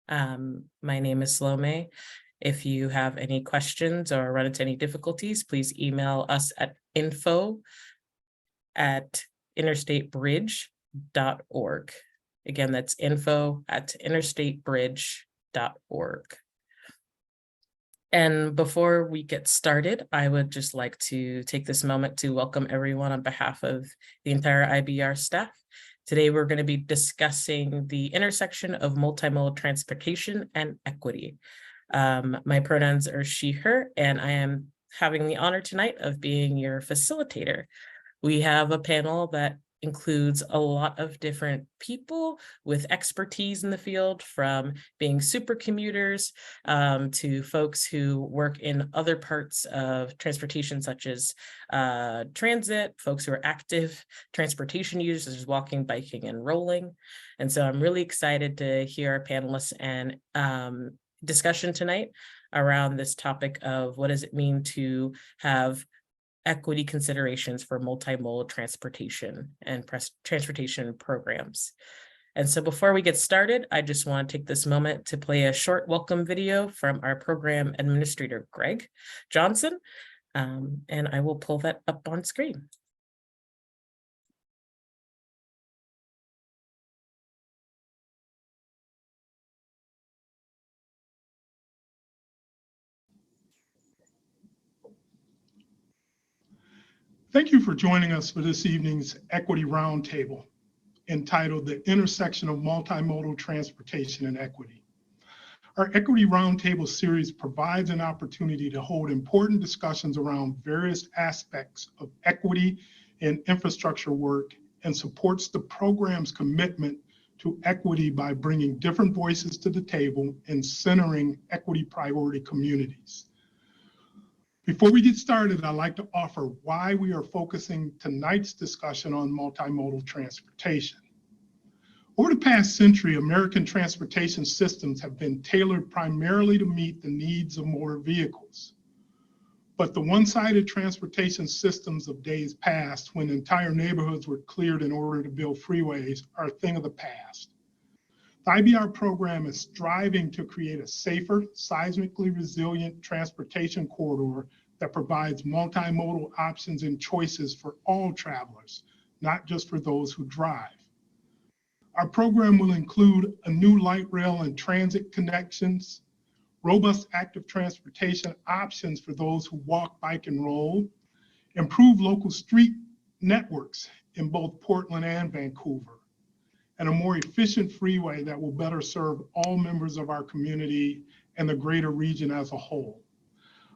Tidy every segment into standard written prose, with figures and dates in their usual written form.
My name is Salome. If you have any questions or run into any difficulties, please email us at info@interstatebridge.org. Again, that's info@interstatebridge.org. And before we get started, I would just like to take this moment to welcome everyone on behalf of the entire IBR staff. Today, we're going to be discussing the intersection of multimodal transportation and equity. My pronouns are she, her, and I am having the honor tonight of being your facilitator. We have a panel that includes a lot of different people with expertise in the field, from being super commuters to folks who work in other parts of transportation, such as transit, folks who are active transportation users, walking, biking, and rolling. And so I'm really excited to hear our panelists and discussion tonight around this topic of what does it mean to have equity considerations for multimodal transportation and transportation programs. And so before we get started, I just want to take this moment to play a short welcome video from our program administrator, Greg Johnson, and I will pull that up on screen. Thank you for joining us for this evening's Equity Roundtable, entitled The Intersection of Multimodal Transportation and Equity. Our Equity Roundtable series provides an opportunity to hold important discussions around various aspects of equity in infrastructure work and supports the program's commitment to equity by bringing different voices to the table and centering equity priority communities. Before we get started, I'd like to offer why we are focusing tonight's discussion on multimodal transportation. Over the past century, American transportation systems have been tailored primarily to meet the needs of motor vehicles. But the one-sided transportation systems of days past, when entire neighborhoods were cleared in order to build freeways, are a thing of the past. The IBR program is striving to create a safer, seismically resilient transportation corridor that provides multimodal options and choices for all travelers, not just for those who drive. Our program will include a new light rail and transit connections, robust active transportation options for those who walk, bike, and roll, improve local street networks in both Portland and Vancouver, and a more efficient freeway that will better serve all members of our community and the greater region as a whole.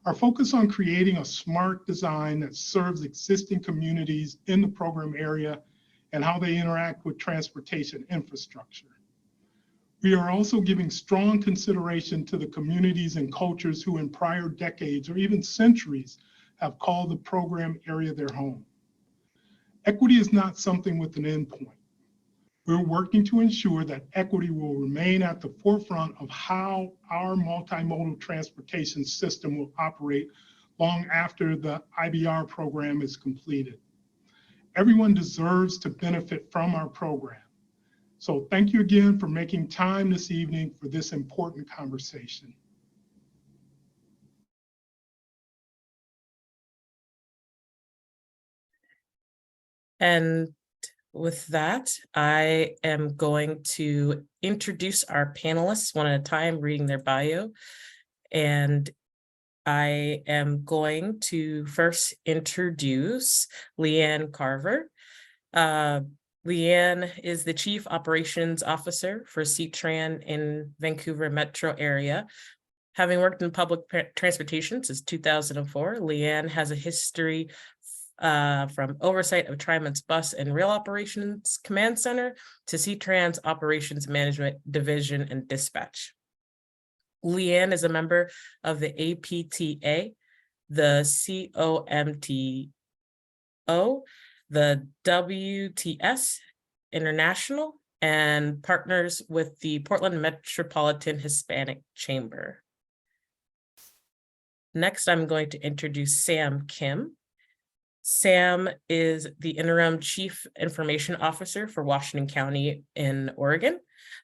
Our focus on creating a smart design that serves existing communities in the program area and how they interact with transportation infrastructure. We are also giving strong consideration to the communities and cultures who in prior decades or even centuries have called the program area their home. Equity is not something with an endpoint. We're working to ensure that equity will remain at the forefront of how our multimodal transportation system will operate long after the IBR program is completed. Everyone deserves to benefit from our program. So thank you again for making time this evening for this important conversation. And with that, I am going to introduce our panelists one at a time, reading their bio. And I am going to first introduce Leanne Carver. Leanne is the Chief Operations Officer for CTRAN in Vancouver metro area. Having worked in public transportation since 2004, Leanne has a history from oversight of TriMet's bus and rail operations command center to CTRAN's operations management division and dispatch. Leanne is a member of the APTA, the COMTO, the WTS International, and partners with the Portland Metropolitan Hispanic Chamber. Next, I'm going to introduce Sam Kim. Sam is the interim Chief Information Officer for Washington County in Oregon.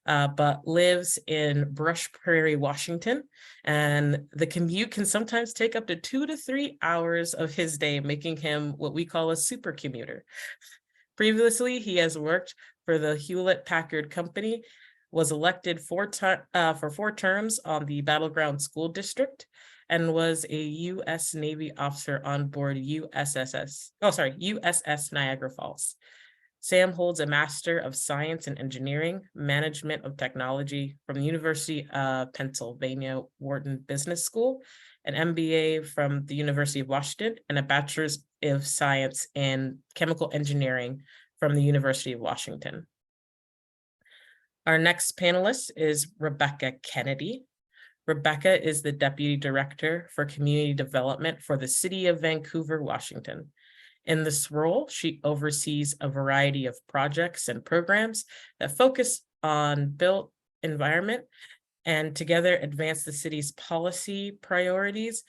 but lives in Brush Prairie, Washington. And the commute can sometimes take up to 2 to 3 hours of his day, making him what we call a super commuter. Previously, he has worked for the Hewlett-Packard Company, was elected for 4 terms on the Battleground School District, and was a U.S. Navy officer on board USS Niagara Falls. Sam holds a Master of Science in Engineering, Management of Technology from the University of Pennsylvania Wharton Business School, an MBA from the University of Washington, and a Bachelor's of Science in Chemical Engineering from the University of Washington. Our next panelist is Rebecca Kennedy. Rebecca is the Deputy Director for Community Development for the City of Vancouver, Washington. In this role, she oversees a variety of projects and programs that focus on built environment and together advance the city's policy priorities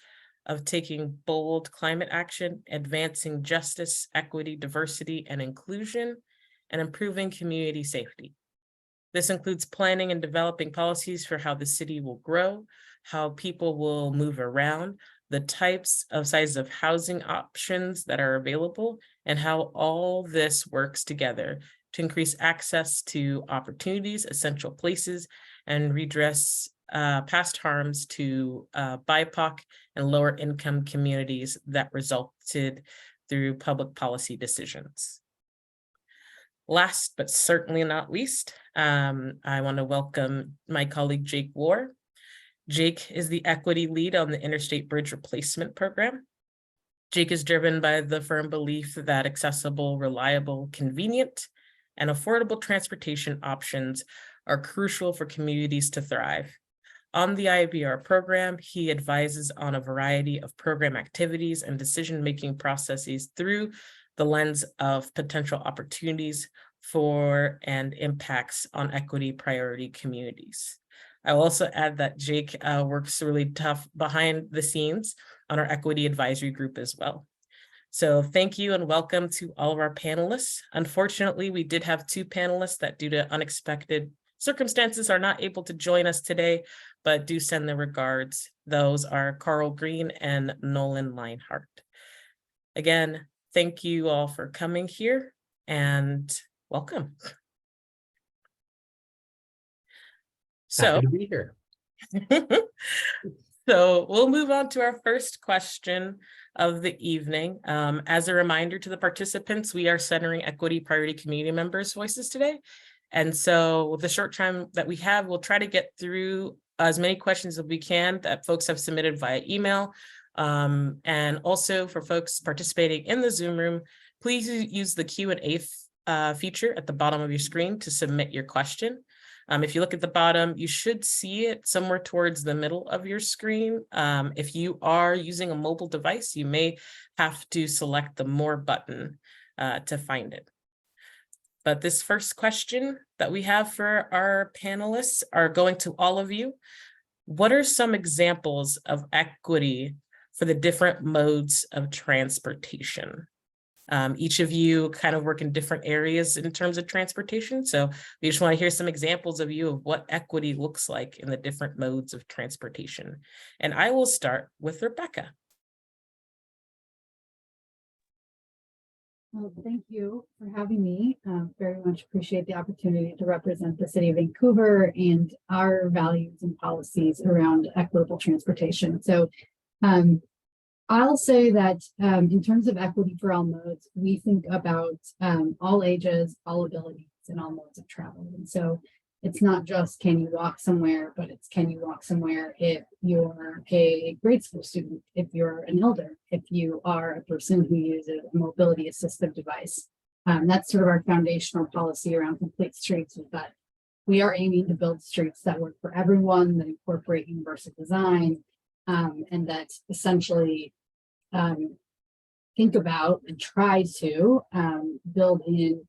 of taking bold climate action, advancing justice, equity, diversity, and inclusion, and improving community safety. This includes planning and developing policies for how the city will grow, how people will move around, the types of sizes of housing options that are available, and how all this works together to increase access to opportunities, essential places, and redress past harms to BIPOC and lower income communities that resulted through public policy decisions. Last, but certainly not least, I want to welcome my colleague, Jake War. Jake is the equity lead on the Interstate Bridge Replacement Program. Jake is driven by the firm belief that accessible, reliable, convenient, and affordable transportation options are crucial for communities to thrive. On the IBR program, he advises on a variety of program activities and decision-making processes through the lens of potential opportunities for and impacts on equity priority communities. I will also add that Jake works really tough behind the scenes on our equity advisory group as well. So thank you and welcome to all of our panelists. Unfortunately, we did have 2 panelists that due to unexpected circumstances are not able to join us today, but do send their regards. Those are Carl Green and Nolan Leinhart. Again, thank you all for coming here and welcome. Happy to be here. So we'll move on to our first question of the evening. As a reminder to the participants, we are centering equity priority community members' voices today. And so with the short time that we have, we'll try to get through as many questions as we can that folks have submitted via email. And also for folks participating in the Zoom room, please use the Q&A feature at the bottom of your screen to submit your question. If you look at the bottom, you should see it somewhere towards the middle of your screen. If you are using a mobile device, you may have to select the More button to find it. But this first question that we have for our panelists are going to all of you. What are some examples of equity for the different modes of transportation? Each of you kind of work in different areas in terms of transportation. So we just want to hear some examples of you of what equity looks like in the different modes of transportation. And I will start with Rebecca. Well, thank you for having me. Very much appreciate the opportunity to represent the City of Vancouver and our values and policies around equitable transportation. So I'll say that in terms of equity for all modes, we think about all ages, all abilities, and all modes of travel. And so it's not just can you walk somewhere, but it's can you walk somewhere if you're a grade school student, if you're an elder, if you are a person who uses a mobility assistive device. That's sort of our foundational policy around complete streets, is that we are aiming to build streets that work for everyone, that incorporate universal design, and that essentially think about and try to build in,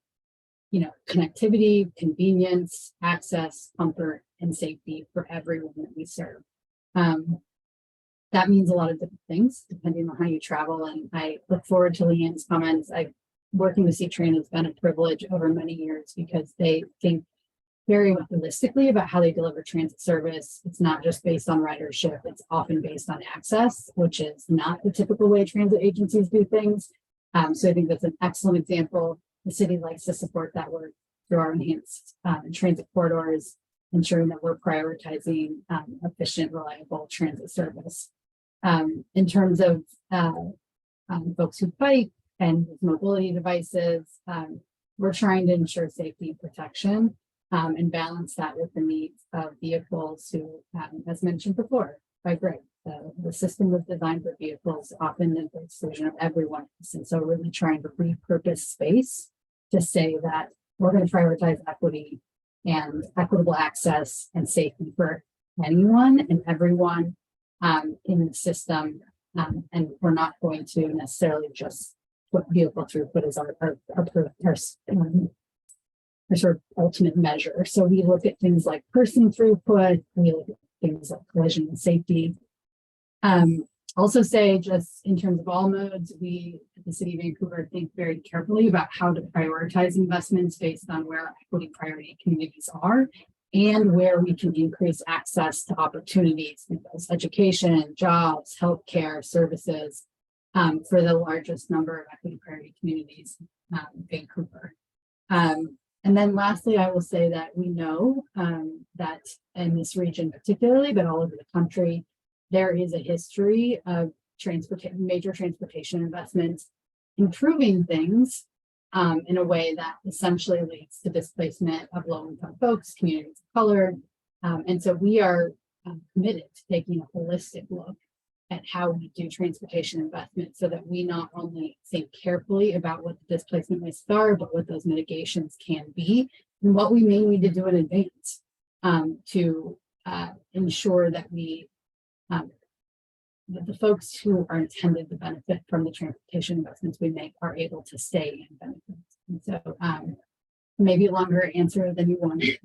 connectivity, convenience, access, comfort, and safety for everyone that we serve. That means a lot of different things depending on how you travel. And I look forward to Leanne's comments. Working with C-Train has been a privilege over many years because they think very holistically about how they deliver transit service. It's not just based on ridership, it's often based on access, which is not the typical way transit agencies do things. So I think that's an excellent example. The city likes to support that work through our enhanced transit corridors, ensuring that we're prioritizing efficient, reliable transit service. In terms of folks who bike and mobility devices, we're trying to ensure safety and protection and balance that with the needs of vehicles who, as mentioned before by Greg, the system was designed for vehicles often in the exclusion of everyone. And so really trying to repurpose space to say that we're going to prioritize equity and equitable access and safety for anyone and everyone in the system. And we're not going to necessarily just put vehicle throughput as our sort of ultimate measure. So we look at things like person throughput, we look at things like collision and safety. Also say, just in terms of all modes, we at the City of Vancouver think very carefully about how to prioritize investments based on where equity priority communities are and where we can increase access to opportunities, education, jobs, healthcare, services for the largest number of equity priority communities in Vancouver. And then lastly, I will say that we know that in this region particularly, but all over the country, there is a history of major transportation investments improving things in a way that essentially leads to displacement of low-income folks, communities of color. And so we are committed to taking a holistic look at how we do transportation investment so that we not only think carefully about what the displacement risks are, but what those mitigations can be and what we may need to do in advance to ensure that we that the folks who are intended to benefit from the transportation investments we make are able to stay and benefit. And so maybe a longer answer than you wanted,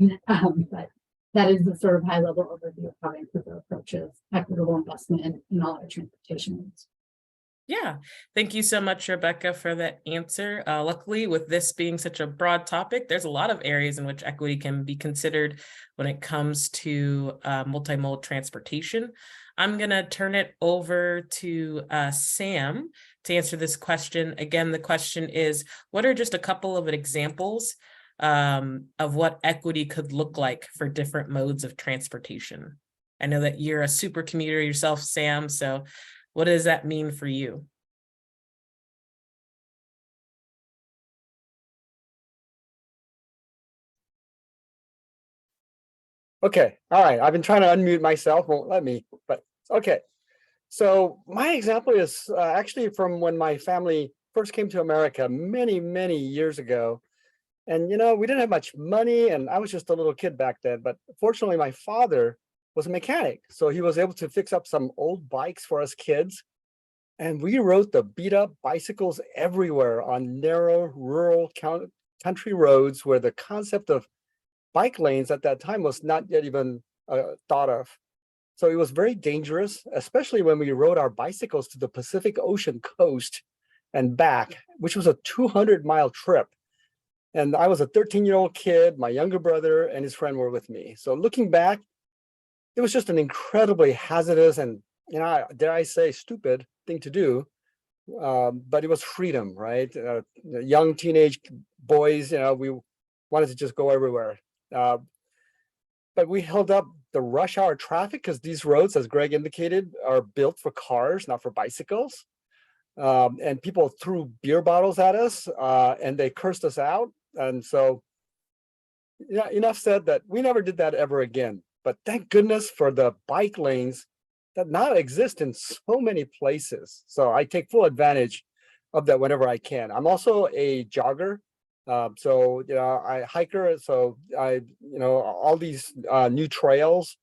but that is the sort of high level overview of how Vancouver approaches equitable investment in all our transportation needs. Yeah, thank you so much, Rebecca, for that answer. Luckily, with this being such a broad topic, there's a lot of areas in which equity can be considered when it comes to multimodal transportation. I'm going to turn it over to Sam to answer this question. Again, the question is, what are just a couple of examples of what equity could look like for different modes of transportation? I know that you're a super commuter yourself, Sam, so what does that mean for you? Okay, all right. I've been trying to unmute myself, won't let me, but okay. So my example is actually from when my family first came to America many, many years ago. And, you know, we didn't have much money and I was just a little kid back then, but fortunately my father was a mechanic. So he was able to fix up some old bikes for us kids. And we rode the beat up bicycles everywhere on narrow rural country roads where the concept of bike lanes at that time was not yet even thought of. So it was very dangerous, especially when we rode our bicycles to the Pacific Ocean coast and back, which was a 200-mile trip. And I was a 13-year-old kid, my younger brother and his friend were with me. So looking back, it was just an incredibly hazardous and, you know, dare I say, stupid thing to do. But it was freedom, right? Young teenage boys, you know, we wanted to just go everywhere. But we held up the rush hour traffic because these roads, as Greg indicated, are built for cars, not for bicycles. And people threw beer bottles at us and they cursed us out. And so, yeah, enough said that we never did that ever again. But thank goodness for the bike lanes that now exist in so many places. So I take full advantage of that whenever I can. I'm also a jogger. So, you know, I hiker. So I, you know, all these new trails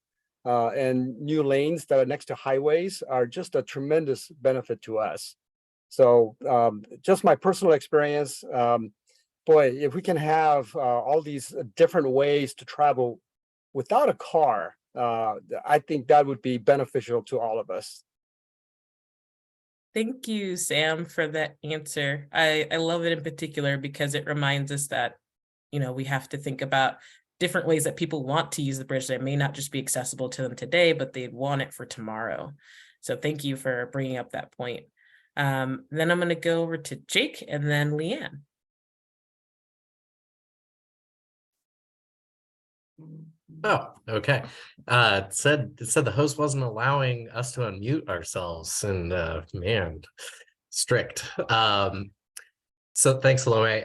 and new lanes that are next to highways are just a tremendous benefit to us. So just my personal experience, boy, if we can have all these different ways to travel without a car, I think that would be beneficial to all of us. Thank you, Sam, for that answer. I love it in particular because it reminds us that, you know, we have to think about different ways that people want to use the bridge that may not just be accessible to them today, but they'd want it for tomorrow. So thank you for bringing up that point. Then I'm going to go over to Jake and then Leanne. Oh, okay. It said the host wasn't allowing us to unmute ourselves, and man, strict. So thanks, Salome.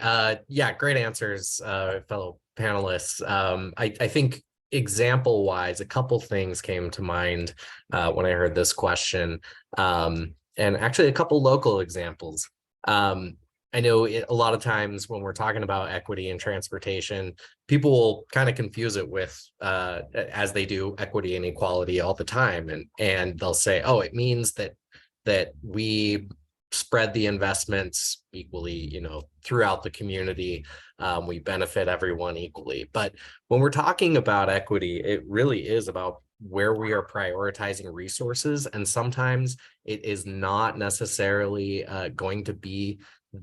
Yeah, great answers, fellow panelists. I think example-wise, a couple things came to mind when I heard this question, and actually a couple local examples. I know a lot of times when we're talking about equity and transportation, people will kind of confuse it with, as they do, equity and equality all the time, and they'll say, oh, it means that we spread the investments equally, you know, throughout the community. We benefit everyone equally. But when we're talking about equity, it really is about where we are prioritizing resources. And sometimes it is not necessarily going to be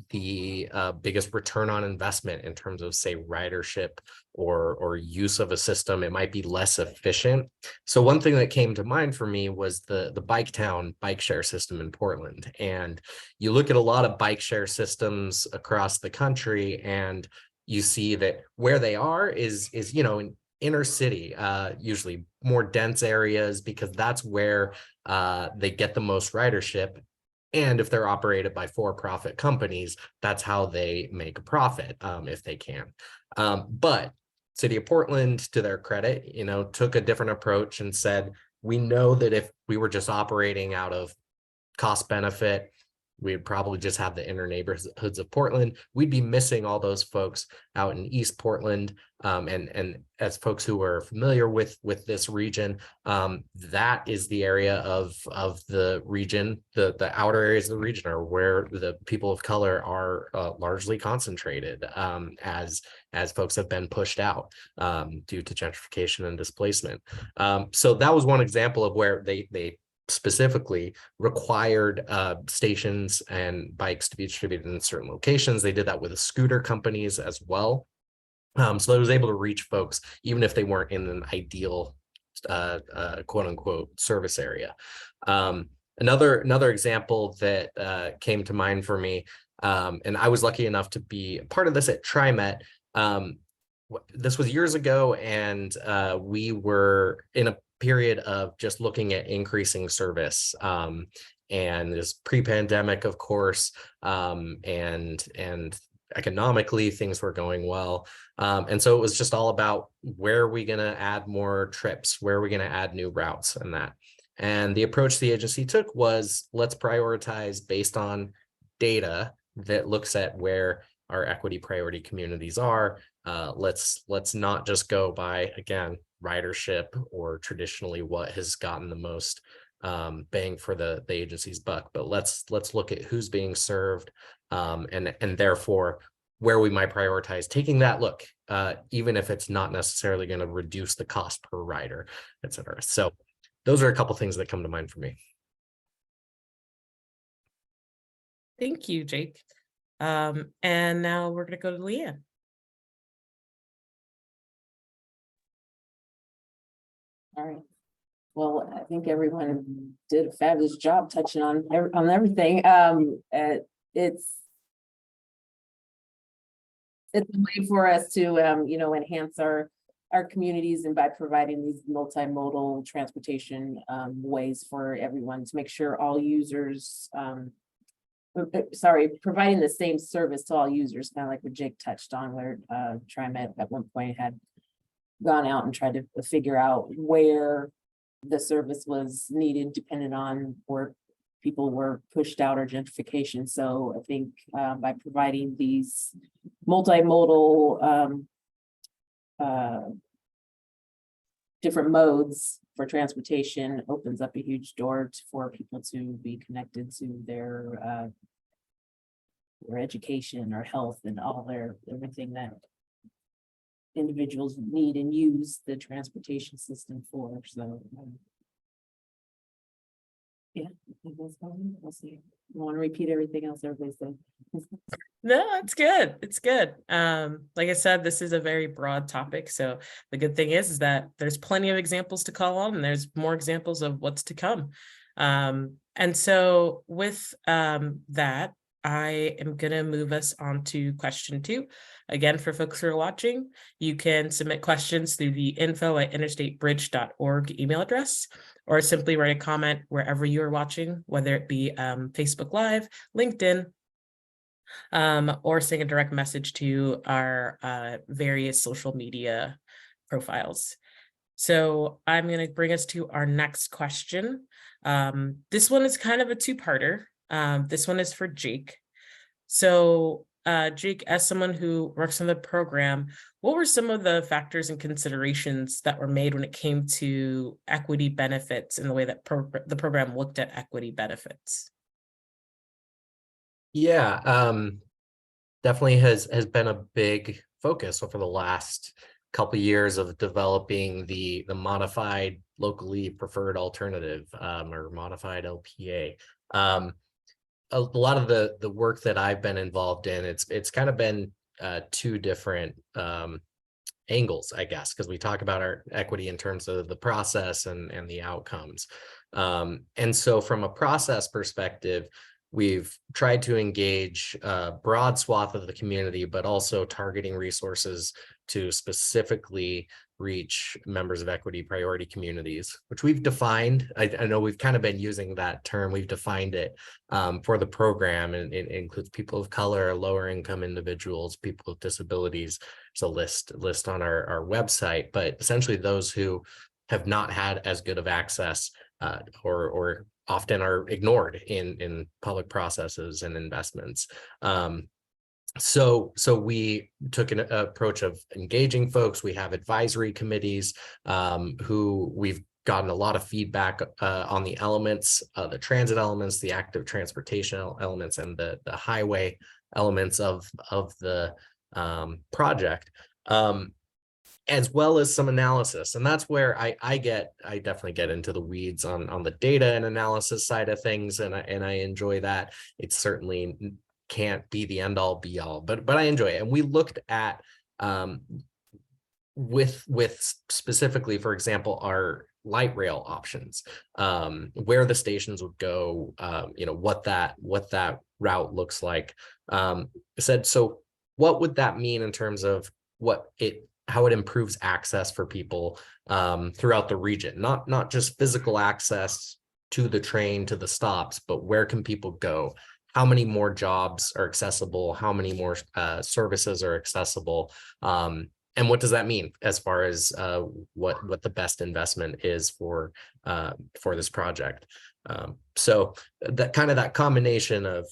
the biggest return on investment in terms of, say, ridership or use of a system. It might be less efficient. So one thing that came to mind for me was the Biketown bike share system in Portland. And you look at a lot of bike share systems across the country, and you see that where they are is you know, in inner city, usually more dense areas, because that's where they get the most ridership. And if they're operated by for-profit companies, that's how they make a profit, if they can. But City of Portland, to their credit, you know, took a different approach and said, we know that if we were just operating out of cost benefit, we'd probably just have the inner neighborhoods of Portland. We'd be missing all those folks out in East Portland. And as folks who are familiar with this region, that is the area of the region, the outer areas of the region are where the people of color are largely concentrated, as folks have been pushed out due to gentrification and displacement. So that was one example of where they specifically required stations and bikes to be distributed in certain locations. They did that with the scooter companies as well. So it was able to reach folks even if they weren't in an ideal quote unquote service area. Another example that came to mind for me, and I was lucky enough to be a part of this at TriMet. This was years ago, and we were in a period of just looking at increasing service, and this pre-pandemic, of course, and economically things were going well, and so it was just all about where are we going to add more trips, where are we going to add new routes, and the approach the agency took was, let's prioritize based on data that looks at where our equity priority communities are. Let's not just go by, again, ridership or traditionally what has gotten the most bang for the agency's buck, but let's look at who's being served, and therefore where we might prioritize taking that look, even if it's not necessarily going to reduce the cost per rider, et cetera. So those are a couple things that come to mind for me. Thank you, Jake. And now we're going to go to Leanne. All right. Well, I think everyone did a fabulous job touching on everything. It's a way for us to you know, enhance our communities, and by providing these multimodal transportation ways for everyone to make sure all users, providing the same service to all users, kind of like what Jake touched on, where TriMet at one point had gone out and tried to figure out where the service was needed, depending on where people were pushed out or gentrification. So I think by providing these multimodal different modes for transportation opens up a huge door for people to be connected to their education or health and all everything that individuals need and use the transportation system for. So yeah, We'll see. I want to repeat everything else everybody said. No, it's good. It's good. Like I said, this is a very broad topic. So the good thing is that there's plenty of examples to call on, and there's more examples of what's to come. And so with that, I am going to move us on to question 2. Again, for folks who are watching, you can submit questions through the info@interstatebridge.org email address, or simply write a comment wherever you are watching, whether it be Facebook Live, LinkedIn, or send a direct message to our various social media profiles. So I'm going to bring us to our next question. This one is kind of a two-parter. This one is for Jake. So Jake, as someone who works on the program, what were some of the factors and considerations that were made when it came to equity benefits and the way that the program looked at equity benefits? Yeah, definitely has been a big focus over the last couple of years of developing the modified locally preferred alternative, or modified LPA. A lot of the work that I've been involved in, it's kind of been 2 different angles, I guess, because we talk about our equity in terms of the process and the outcomes. And so from a process perspective, we've tried to engage a broad swath of the community, but also targeting resources to specifically reach members of equity priority communities, which we've defined. I know we've kind of been using that term. We've defined it for the program, and it includes people of color, lower income individuals, people with disabilities. It's a list on our website, but essentially those who have not had as good of access or often are ignored in public processes and investments. So we took an approach of engaging folks. We have advisory committees who we've gotten a lot of feedback on the elements, the transit elements, the active transportation elements, and the highway elements of the project, as well as some analysis. And that's where I definitely get into the weeds on the data and analysis side of things, and I enjoy that. It certainly can't be the end all be all, but I enjoy it. And we looked at with specifically, for example, our light rail options, where the stations would go, what that route looks like. Said, so what would that mean in terms of how it improves access for people throughout the region, not just physical access to the train, to the stops, but where can people go? How many more jobs are accessible? How many more services are accessible? And what does that mean as far as what the best investment is for this project? So that combination of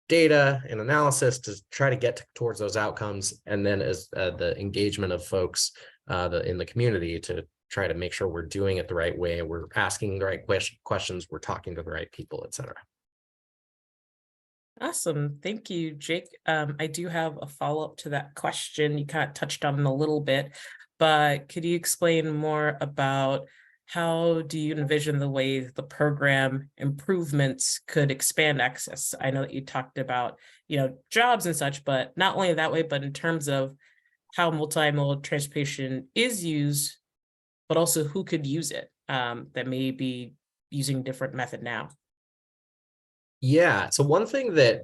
data and analysis to try to get towards those outcomes, and then as the engagement of folks in the community to try to make sure we're doing it the right way, we're asking the right questions, we're talking to the right people, et cetera. Awesome. Thank you, Jake. I do have a follow-up to that question. You kind of touched on it a little bit, but could you explain more about how do you envision the way the program improvements could expand access? I know that you talked about, jobs and such, but not only that way, but in terms of how multimodal transportation is used, but also who could use it that may be using different method now. Yeah, so one thing that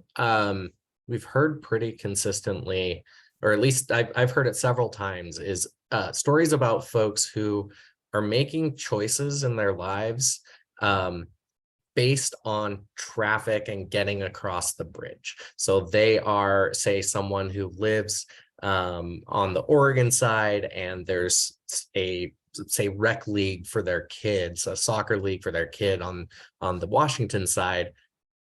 we've heard pretty consistently, or at least I've heard it several times, is stories about folks who are making choices in their lives based on traffic and getting across the bridge. So they are, say, someone who lives on the Oregon side, and there's a, say, rec league for their kids, a soccer league for their kid on the Washington side.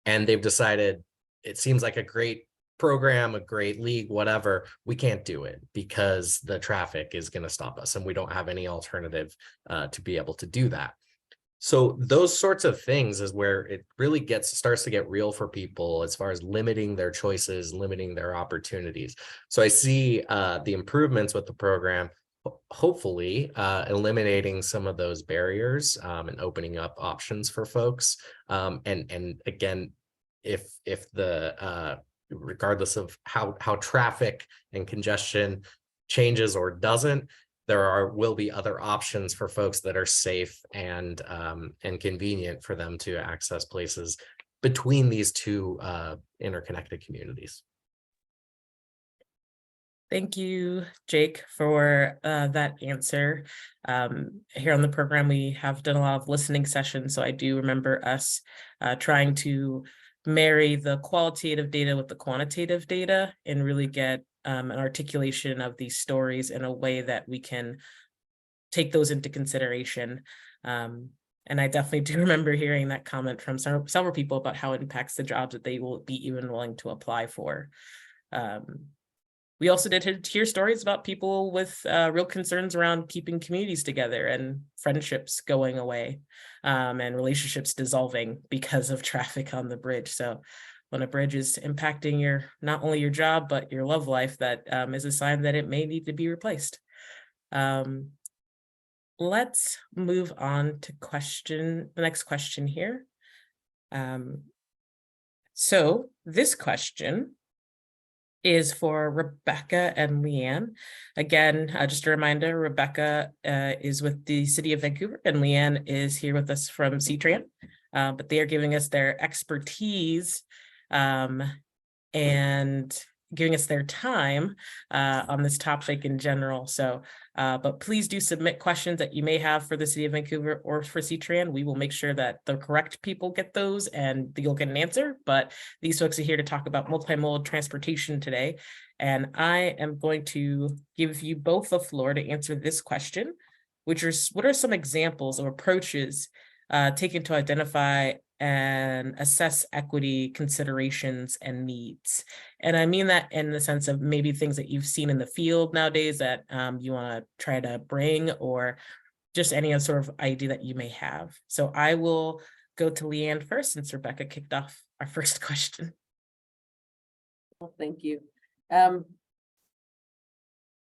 And they've decided it seems like a great program, a great league, whatever. We can't do it because the traffic is going to stop us, and we don't have any alternative to be able to do that. So those sorts of things is where it really starts to get real for people as far as limiting their choices, limiting their opportunities. So I see the improvements with the program hopefully eliminating some of those barriers and opening up options for folks. And again, if the regardless of how traffic and congestion changes or doesn't, there will be other options for folks that are safe and convenient for them to access places between these two interconnected communities. Thank you, Jake, for that answer. Here on the program, we have done a lot of listening sessions, so I do remember us trying to marry the qualitative data with the quantitative data and really get an articulation of these stories in a way that we can take those into consideration. And I definitely do remember hearing that comment from several people about how it impacts the jobs that they will be even willing to apply for. We also did hear stories about people with real concerns around keeping communities together and friendships going away and relationships dissolving because of traffic on the bridge. So when a bridge is impacting not only your job, but your love life, that is a sign that it may need to be replaced. Let's move on to the next question here. So this question is for Rebecca and Leanne. Again, just a reminder, Rebecca is with the City of Vancouver and Leanne is here with us from CTRAN, but they are giving us their expertise and giving us their time on this topic in general. So, but please do submit questions that you may have for the City of Vancouver or for CTRAN. We will make sure that the correct people get those and you'll get an answer. But these folks are here to talk about multimodal transportation today. And I am going to give you both the floor to answer this question, which is, what are some examples of approaches taken to identify and assess equity considerations and needs? And I mean that in the sense of maybe things that you've seen in the field nowadays that you want to try to bring, or just any other sort of idea that you may have. So I will go to Leanne first, since Rebecca kicked off our first question. Well, thank you.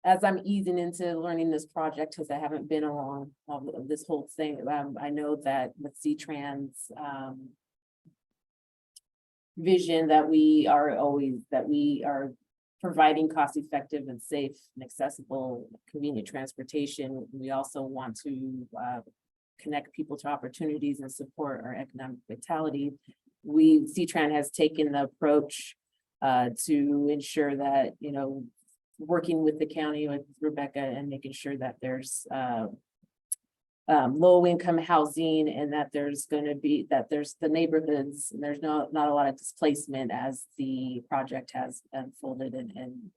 As I'm easing into learning this project, because I haven't been along this whole thing, I know that with CTRAN's vision that we are providing cost-effective and safe and accessible, convenient transportation. We also want to connect people to opportunities and support our economic vitality. CTRAN has taken the approach to ensure that, working with the county, with Rebecca, and making sure that there's low income housing, and that there's the neighborhoods, and there's not a lot of displacement as the project has unfolded and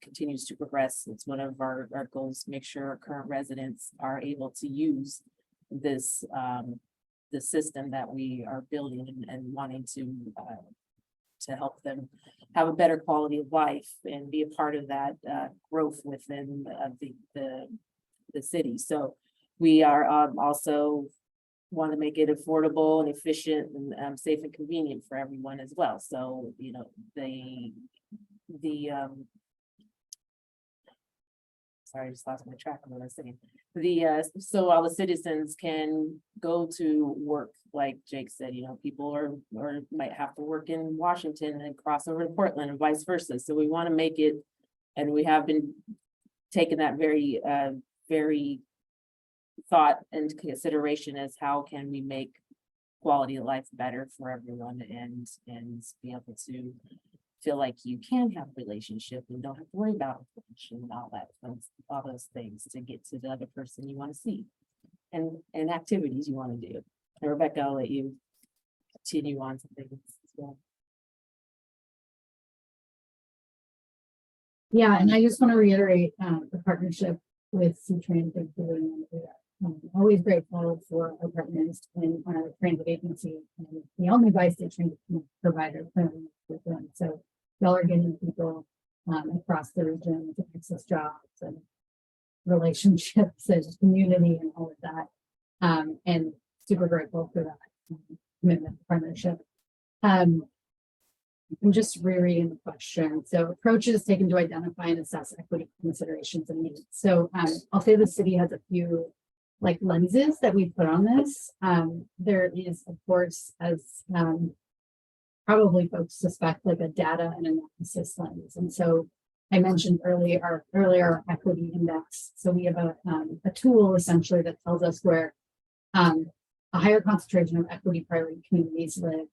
continues to progress. It's one of our goals to make sure our current residents are able to use this the system that we are building and wanting to help them have a better quality of life and be a part of that growth within the city. So we are also want to make it affordable and efficient and safe and convenient for everyone as well. So, sorry, I just lost my track of what I was saying. So all the citizens can go to work, like Jake said, people or might have to work in Washington and cross over to Portland and vice versa. So we want to make it, and we have been taking that very, very thought and consideration as how can we make quality of life better for everyone and be able to feel like you can have a relationship and don't have to worry about and all those things to get to the other person you want to see and activities you want to do. And Rebecca, I'll let you continue on to things as well. Yeah, and I just want to reiterate the partnership with CTRAN. Always grateful for our partners in our transit agency, and the only bi-state transit provider with them. So y'all are getting people across the region to access jobs and relationships and community and all of that. And super grateful for that commitment, partnership. I'm just rereading the question. So approaches taken to identify and assess equity considerations and needs. So I'll say the city has a few like lenses that we put on this. There is, of course, as probably folks suspect, like a data and analysis lens. And so I mentioned earlier our equity index. So we have a tool essentially that tells us where a higher concentration of equity priority communities live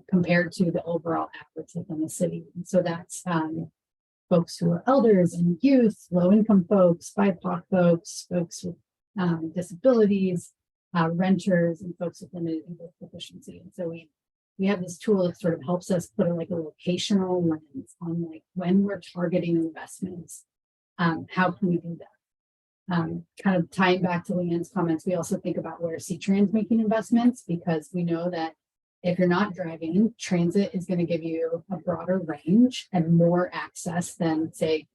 compared to the overall average within the city. And so that's folks who are elders and youth, low income folks, BIPOC folks, folks with disabilities, renters, and folks with limited English proficiency. And so we have this tool that sort of helps us put like a locational lens on like when we're targeting investments, how can we do that? Kind of tying back to Leanne's comments, we also think about where C-Trans making investments, because we know that if you're not driving, transit is going to give you a broader range and more access than, say,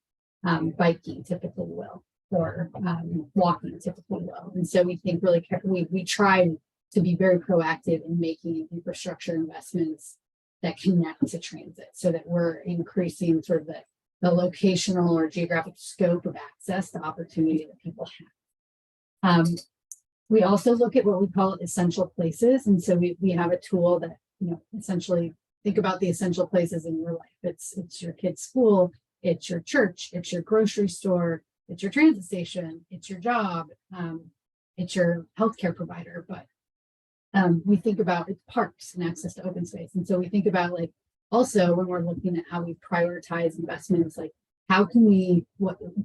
biking typically will, or walking typically will. And so we think really we try to be very proactive in making infrastructure investments that connect to transit, so that we're increasing sort of the locational or geographic scope of access to opportunity that people have. We also look at what we call essential places. And so we have a tool that, essentially think about the essential places in your life. It's your kid's school, it's your church, it's your grocery store, it's your transit station, it's your job, it's your healthcare provider. But we think about it's parks and access to open space. And so we think about like also when we're looking at how we prioritize investments, like how can we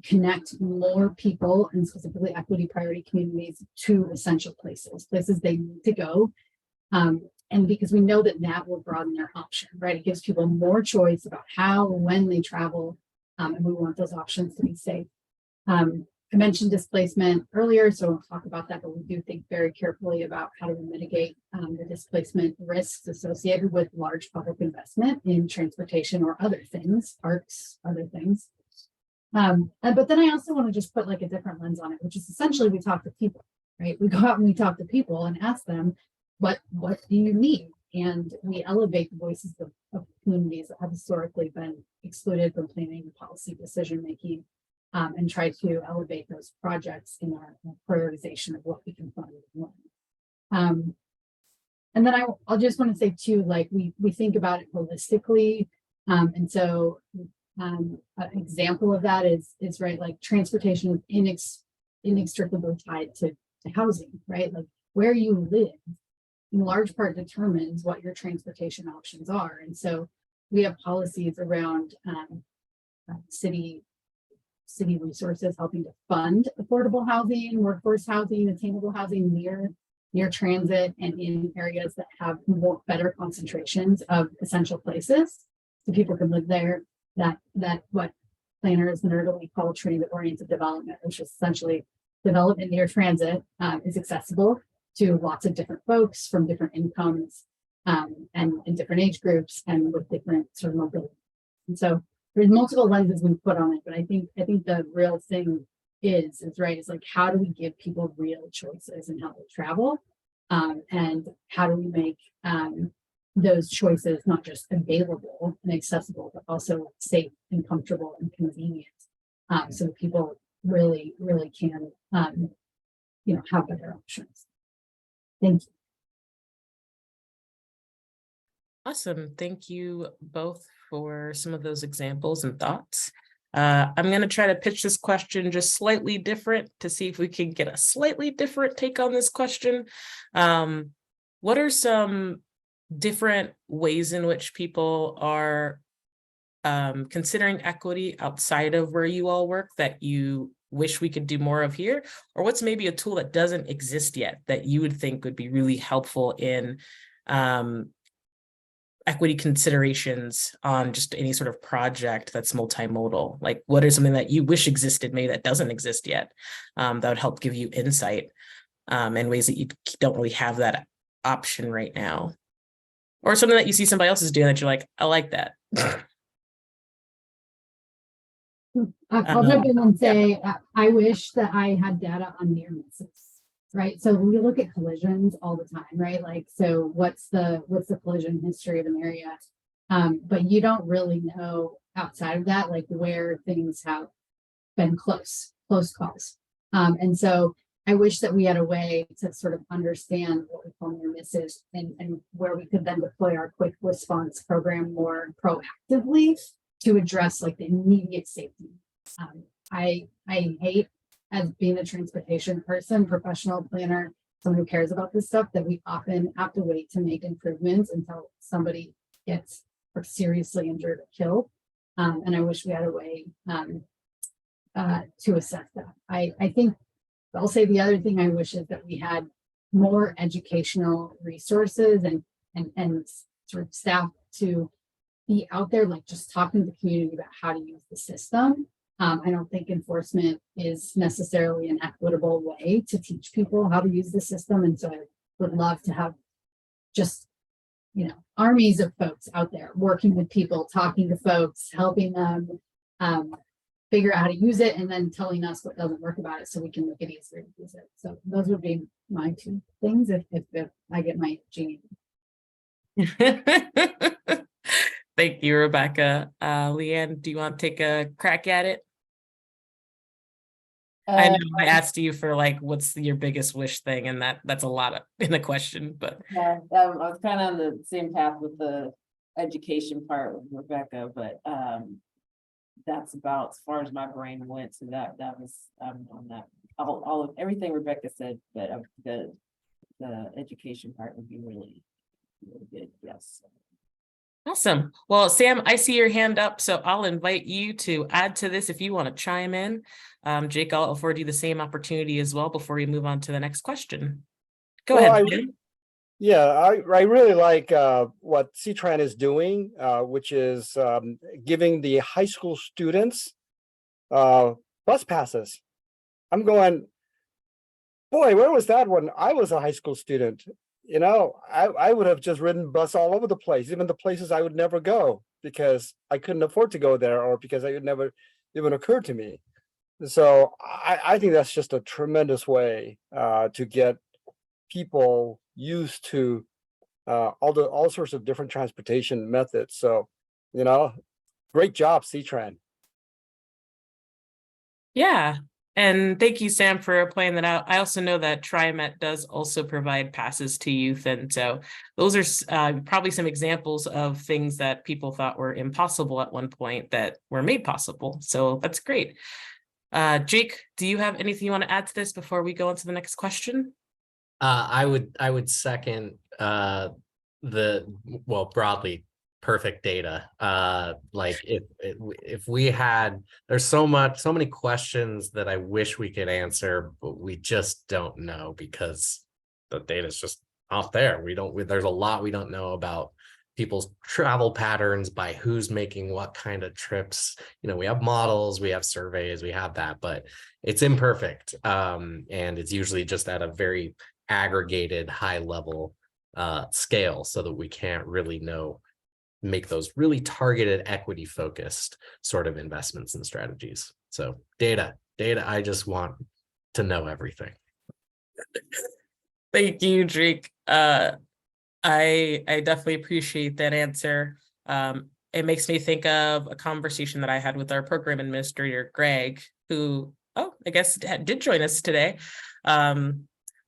connect more people, and specifically equity priority communities, to essential places they need to go. And because we know that will broaden their option, right? It gives people more choice about how and when they travel, and we want those options to be safe. I mentioned displacement earlier, so we'll talk about that, but we do think very carefully about how to mitigate the displacement risks associated with large public investment in transportation or other things, parks, other things. But then I also want to just put like a different lens on it, which is essentially we talk to people, right? We go out and we talk to people and ask them, what do you need? And we elevate the voices of communities that have historically been excluded from planning and policy decision-making, and try to elevate those projects in our prioritization of what we can fund and when. And then I'll just want to say too, like we think about it holistically. And so an example of that is right, like transportation is inextricably tied to housing, right? Like where you live in large part determines what your transportation options are. And so we have policies around city resources helping to fund affordable housing, workforce housing, attainable housing near transit, and in areas that have better concentrations of essential places, so people can live there. That what planners nerdily call transit-oriented development, which is essentially development near transit, is accessible to lots of different folks from different incomes, and in different age groups and with different sort of mobility. And so there's multiple lenses we put on it, but I think the real thing is right, is like how do we give people real choices in how they travel, and how do we make those choices not just available and accessible, but also safe and comfortable and convenient, so that people really can have better options. Thank you. Awesome. Thank you both for some of those examples and thoughts. I'm going to try to pitch this question just slightly different to see if we can get a slightly different take on this question. What are some different ways in which people are considering equity outside of where you all work that you wish we could do more of here? Or what's maybe a tool that doesn't exist yet that you would think would be really helpful in equity considerations on just any sort of project that's multimodal? Like what is something that you wish existed, maybe that doesn't exist yet, that would help give you insight in ways that you don't really have that option right now? Or something that you see somebody else is doing that you're like, I like that. I'll jump in and say, I wish that I had data on near misses, right? So we look at collisions all the time, right? Like, so what's the collision history of an area? But you don't really know outside of that, like where things have been close calls. And so I wish that we had a way to sort of understand what we call near misses and where we could then deploy our quick response program more proactively to address like the immediate safety. I hate, as being a transportation person, professional planner, someone who cares about this stuff, that we often have to wait to make improvements until somebody gets or seriously injured or killed. And I wish we had a way to assess that. I think I'll say the other thing I wish is that we had more educational resources and sort of staff to be out there, like just talking to the community about how to use the system. I don't think enforcement is necessarily an equitable way to teach people how to use the system. And so I would love to have just, armies of folks out there working with people, talking to folks, helping them figure out how to use it, and then telling us what doesn't work about it so we can make it easier to use it. So those would be my two things if I get my genie. Thank you, Rebecca. Leanne, do you want to take a crack at it? I know I asked you for like, what's your biggest wish thing, and that's a lot in the question, but Yeah, I was kind of on the same path with the education part with Rebecca, but that's about as far as my brain went. So that was on that all of everything Rebecca said, but the education part would be really good. Yes. awesome. Well, Sam, I see your hand up, so I'll invite you to add to this if you want to chime in. Jake, I'll afford you the same opportunity as well before we move on to the next question. Go ahead, Sam. Yeah, I really like what CTRAN is doing, which is giving the high school students bus passes. I'm going, boy, where was that when I was a high school student? I would have just ridden bus all over the place, even the places I would never go because I couldn't afford to go there or because it would never even occur to me. So I think that's just a tremendous way to get people used to all sorts of different transportation methods. So, great job, CTRAN. Yeah. And thank you, Sam, for pointing that out. I also know that TriMet does also provide passes to youth. And so those are probably some examples of things that people thought were impossible at one point that were made possible. So that's great. Jake, do you have anything you want to add to this before we go into the next question? I would second broadly perfect data. Like if we had, there's so many questions that I wish we could answer, but we just don't know because the data is just out there. There's a lot we don't know about people's travel patterns, by who's making what kind of trips. We have models, we have surveys, we have that, but it's imperfect. And it's usually just at a very aggregated high level scale, so that we can't really make those really targeted equity focused sort of investments and strategies. So data, I just want to know everything. Thank you, Jake. I definitely appreciate that answer. It makes me think of a conversation that I had with our program administrator, Greg, who, I guess did join us today,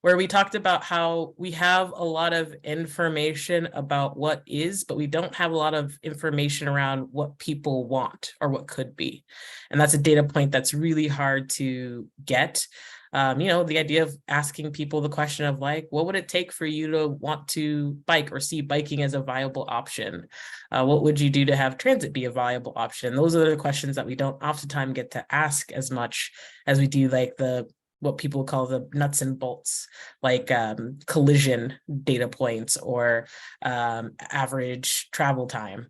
where we talked about how we have a lot of information about what is, but we don't have a lot of information around what people want or what could be. And that's a data point that's really hard to get. The idea of asking people the question of like, what would it take for you to want to bike or see biking as a viable option? What would you do to have transit be a viable option? Those are the questions that we don't oftentimes get to ask as much as we do like what people call the nuts and bolts, like collision data points or average travel time.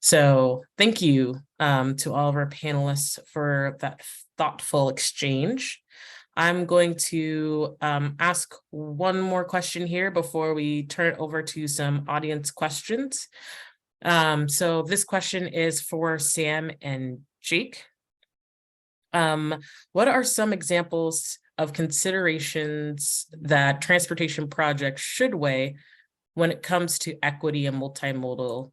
So thank you to all of our panelists for that thoughtful exchange. I'm going to ask one more question here before we turn it over to some audience questions. So this question is for Sam and Jake. What are some examples of considerations that transportation projects should weigh when it comes to equity and multimodal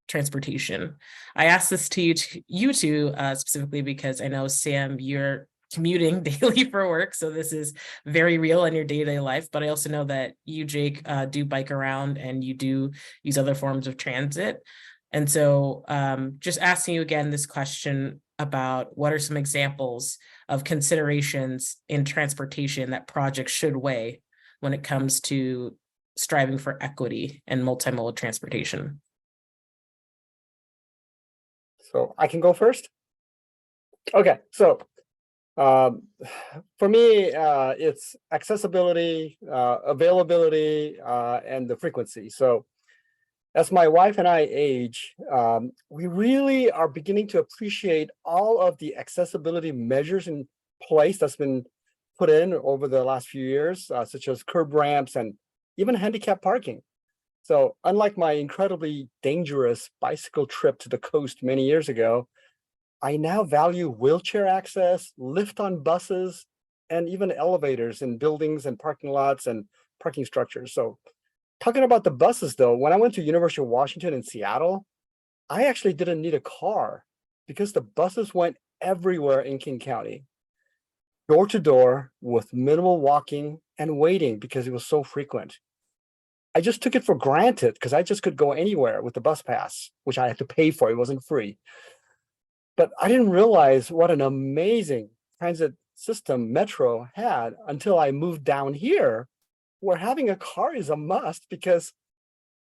transportation. I asked this to you two specifically because I know, Sam, you're commuting daily for work, so this is very real in your day-to-day life, but I also know that you, Jake, do bike around and you do use other forms of transit. And so just asking you again this question about what are some examples of considerations in transportation that projects should weigh when it comes to striving for equity and multimodal transportation. So I can go first? Okay, so for me, it's accessibility, availability, and the frequency. So as my wife and I age, we really are beginning to appreciate all of the accessibility measures in place that's been put in over the last few years, such as curb ramps and even handicap parking. So unlike my incredibly dangerous bicycle trip to the coast many years ago, I now value wheelchair access, lift on buses, and even elevators in buildings and parking lots and parking structures. So talking about the buses though, when I went to University of Washington in Seattle, I actually didn't need a car because the buses went everywhere in King County, door to door with minimal walking and waiting because it was so frequent. I just took it for granted because I just could go anywhere with the bus pass, which I had to pay for. It wasn't free. But I didn't realize what an amazing transit system Metro had until I moved down here, where having a car is a must because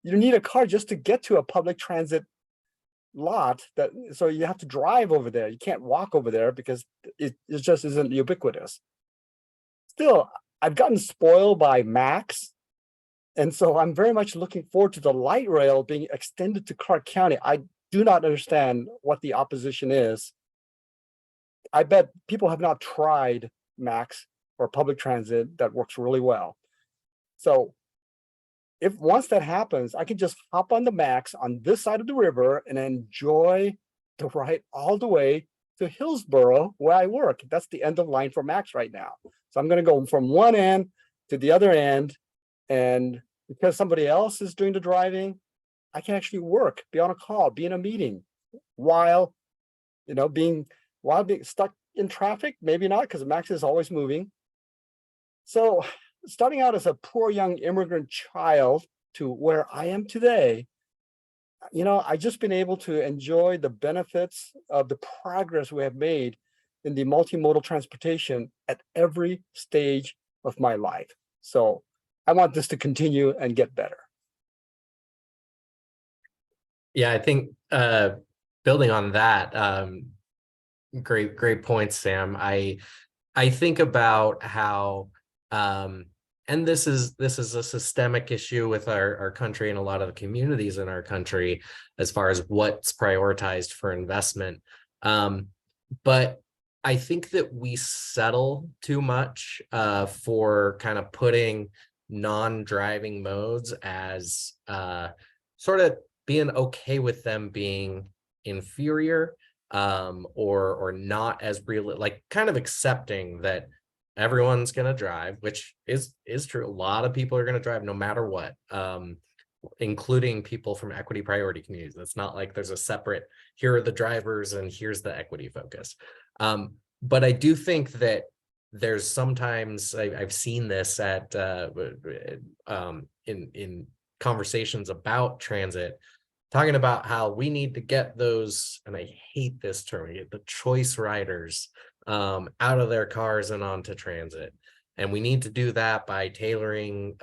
you need a car just to get to a public transit lot. So you have to drive over there. You can't walk over there because it just isn't ubiquitous. Still, I've gotten spoiled by Max. And so I'm very much looking forward to the light rail being extended to Clark County. I do not understand what the opposition is. I bet people have not tried Max or public transit that works really well. So if once that happens, I can just hop on the Max on this side of the river and enjoy the ride all the way to Hillsboro where I work. That's the end of line for Max right now. So I'm going to go from one end to the other end. And because somebody else is doing the driving, I can actually work, be on a call, be in a meeting while being stuck in traffic. Maybe not, because Max is always moving. So starting out as a poor young immigrant child to where I am today, I've just been able to enjoy the benefits of the progress we have made in the multimodal transportation at every stage of my life. So I want this to continue and get better. Yeah, I think building on that, great points, Sam. I think about how and this is a systemic issue with our country and a lot of the communities in our country as far as what's prioritized for investment. But I think that we settle too much for kind of putting non-driving modes as sort of being okay with them being inferior or not as real, like kind of accepting that everyone's going to drive, which is true. A lot of people are going to drive no matter what, including people from equity priority communities. It's not like there's a separate, here are the drivers and here's the equity focus. But I do think that there's sometimes, I've seen this at in conversations about transit, talking about how we need to get those, and I hate this term, the choice riders out of their cars and onto transit. And we need to do that by tailoring,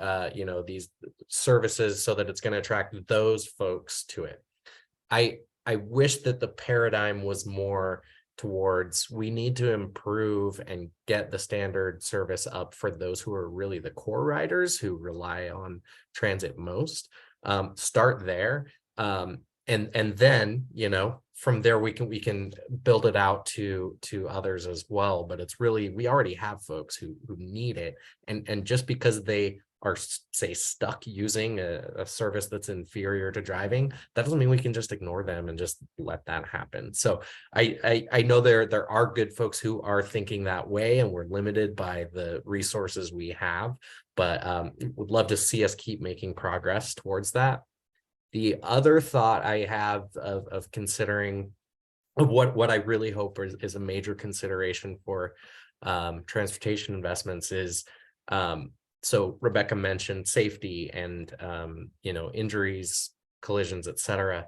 these services so that it's going to attract those folks to it. I wish that the paradigm was more towards, we need to improve and get the standard service up for those who are really the core riders who rely on transit most. Start there. And then, from there we can build it out to others as well. But it's really, we already have folks who need it. And just because they are, say, stuck using a service that's inferior to driving, that doesn't mean we can just ignore them and just let that happen. So I know there are good folks who are thinking that way, and we're limited by the resources we have, but would love to see us keep making progress towards that. The other thought I have of considering what I really hope is a major consideration for transportation investments is, so Rebecca mentioned safety and injuries, collisions, etc.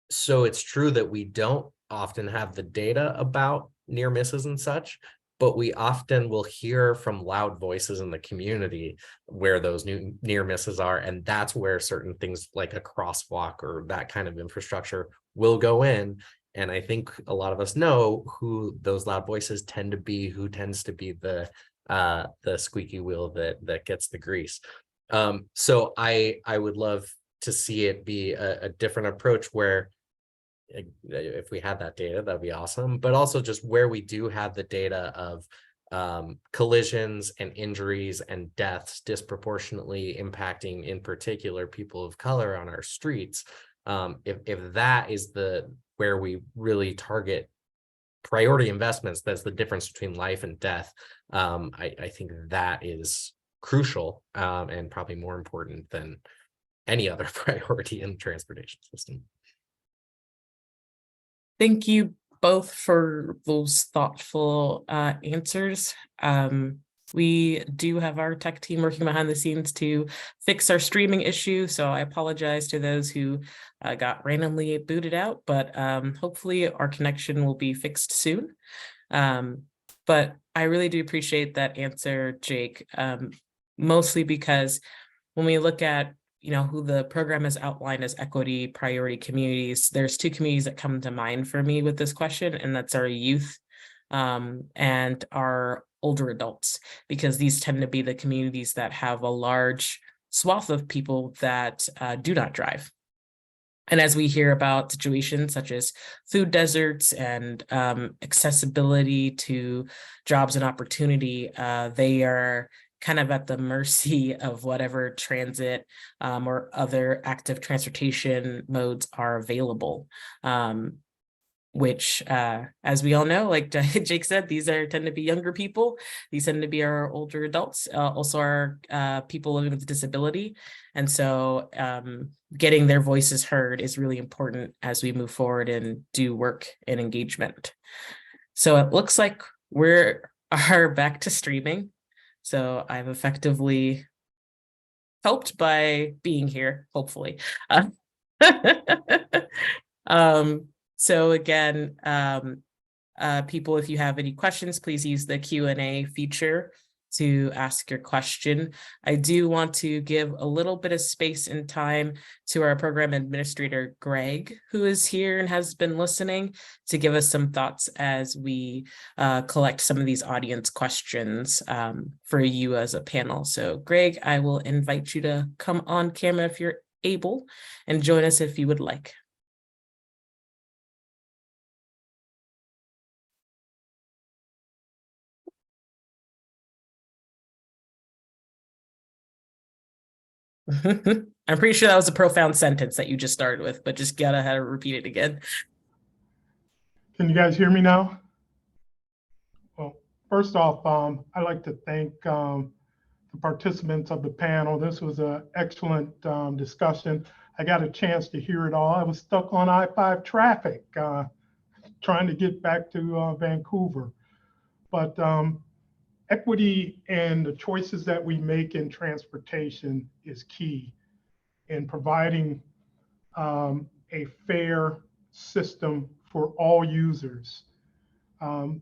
So it's true that we don't often have the data about near misses and such, but we often will hear from loud voices in the community where those new near misses are, and that's where certain things like a crosswalk or that kind of infrastructure will go in. And I think a lot of us know who those loud voices tend to be, who tends to be the squeaky wheel that gets the grease. So I would love to see it be a different approach where, if we had that data, that'd be awesome. But also just where we do have the data of collisions and injuries and deaths disproportionately impacting, in particular, people of color on our streets. If that is where we really target priority investments, that's the difference between life and death. I think that is crucial and probably more important than any other priority in the transportation system. Thank you both for those thoughtful answers. We do have our tech team working behind the scenes to fix our streaming issue, so I apologize to those who got randomly booted out, but hopefully our connection will be fixed soon. But I really do appreciate that answer, Jake, mostly because when we look at who the program has outlined as equity priority communities, there's two communities that come to mind for me with this question, and that's our youth and our older adults, because these tend to be the communities that have a large swath of people that do not drive. And as we hear about situations such as food deserts and accessibility to jobs and opportunity, they are kind of at the mercy of whatever transit or other active transportation modes are available. Which, as we all know, like Jake said, these tend to be younger people. These tend to be our older adults, also our people living with disability. And so getting their voices heard is really important as we move forward and do work and engagement. So it looks like we are back to streaming. So I've effectively helped by being here, hopefully. So again, people, if you have any questions, please use the Q&A feature to ask your question. I do want to give a little bit of space and time to our program administrator, Greg, who is here and has been listening, to give us some thoughts as we collect some of these audience questions for you as a panel. So Greg, I will invite you to come on camera if you're able and join us if you would like. I'm pretty sure that was a profound sentence that you just started with, but just gotta have to repeat it again. Can you guys hear me now? Well, first off, I'd like to thank the participants of the panel. This was an excellent discussion. I got a chance to hear it all. I was stuck on I-5 traffic trying to get back to Vancouver. But equity and the choices that we make in transportation is key in providing a fair system for all users. No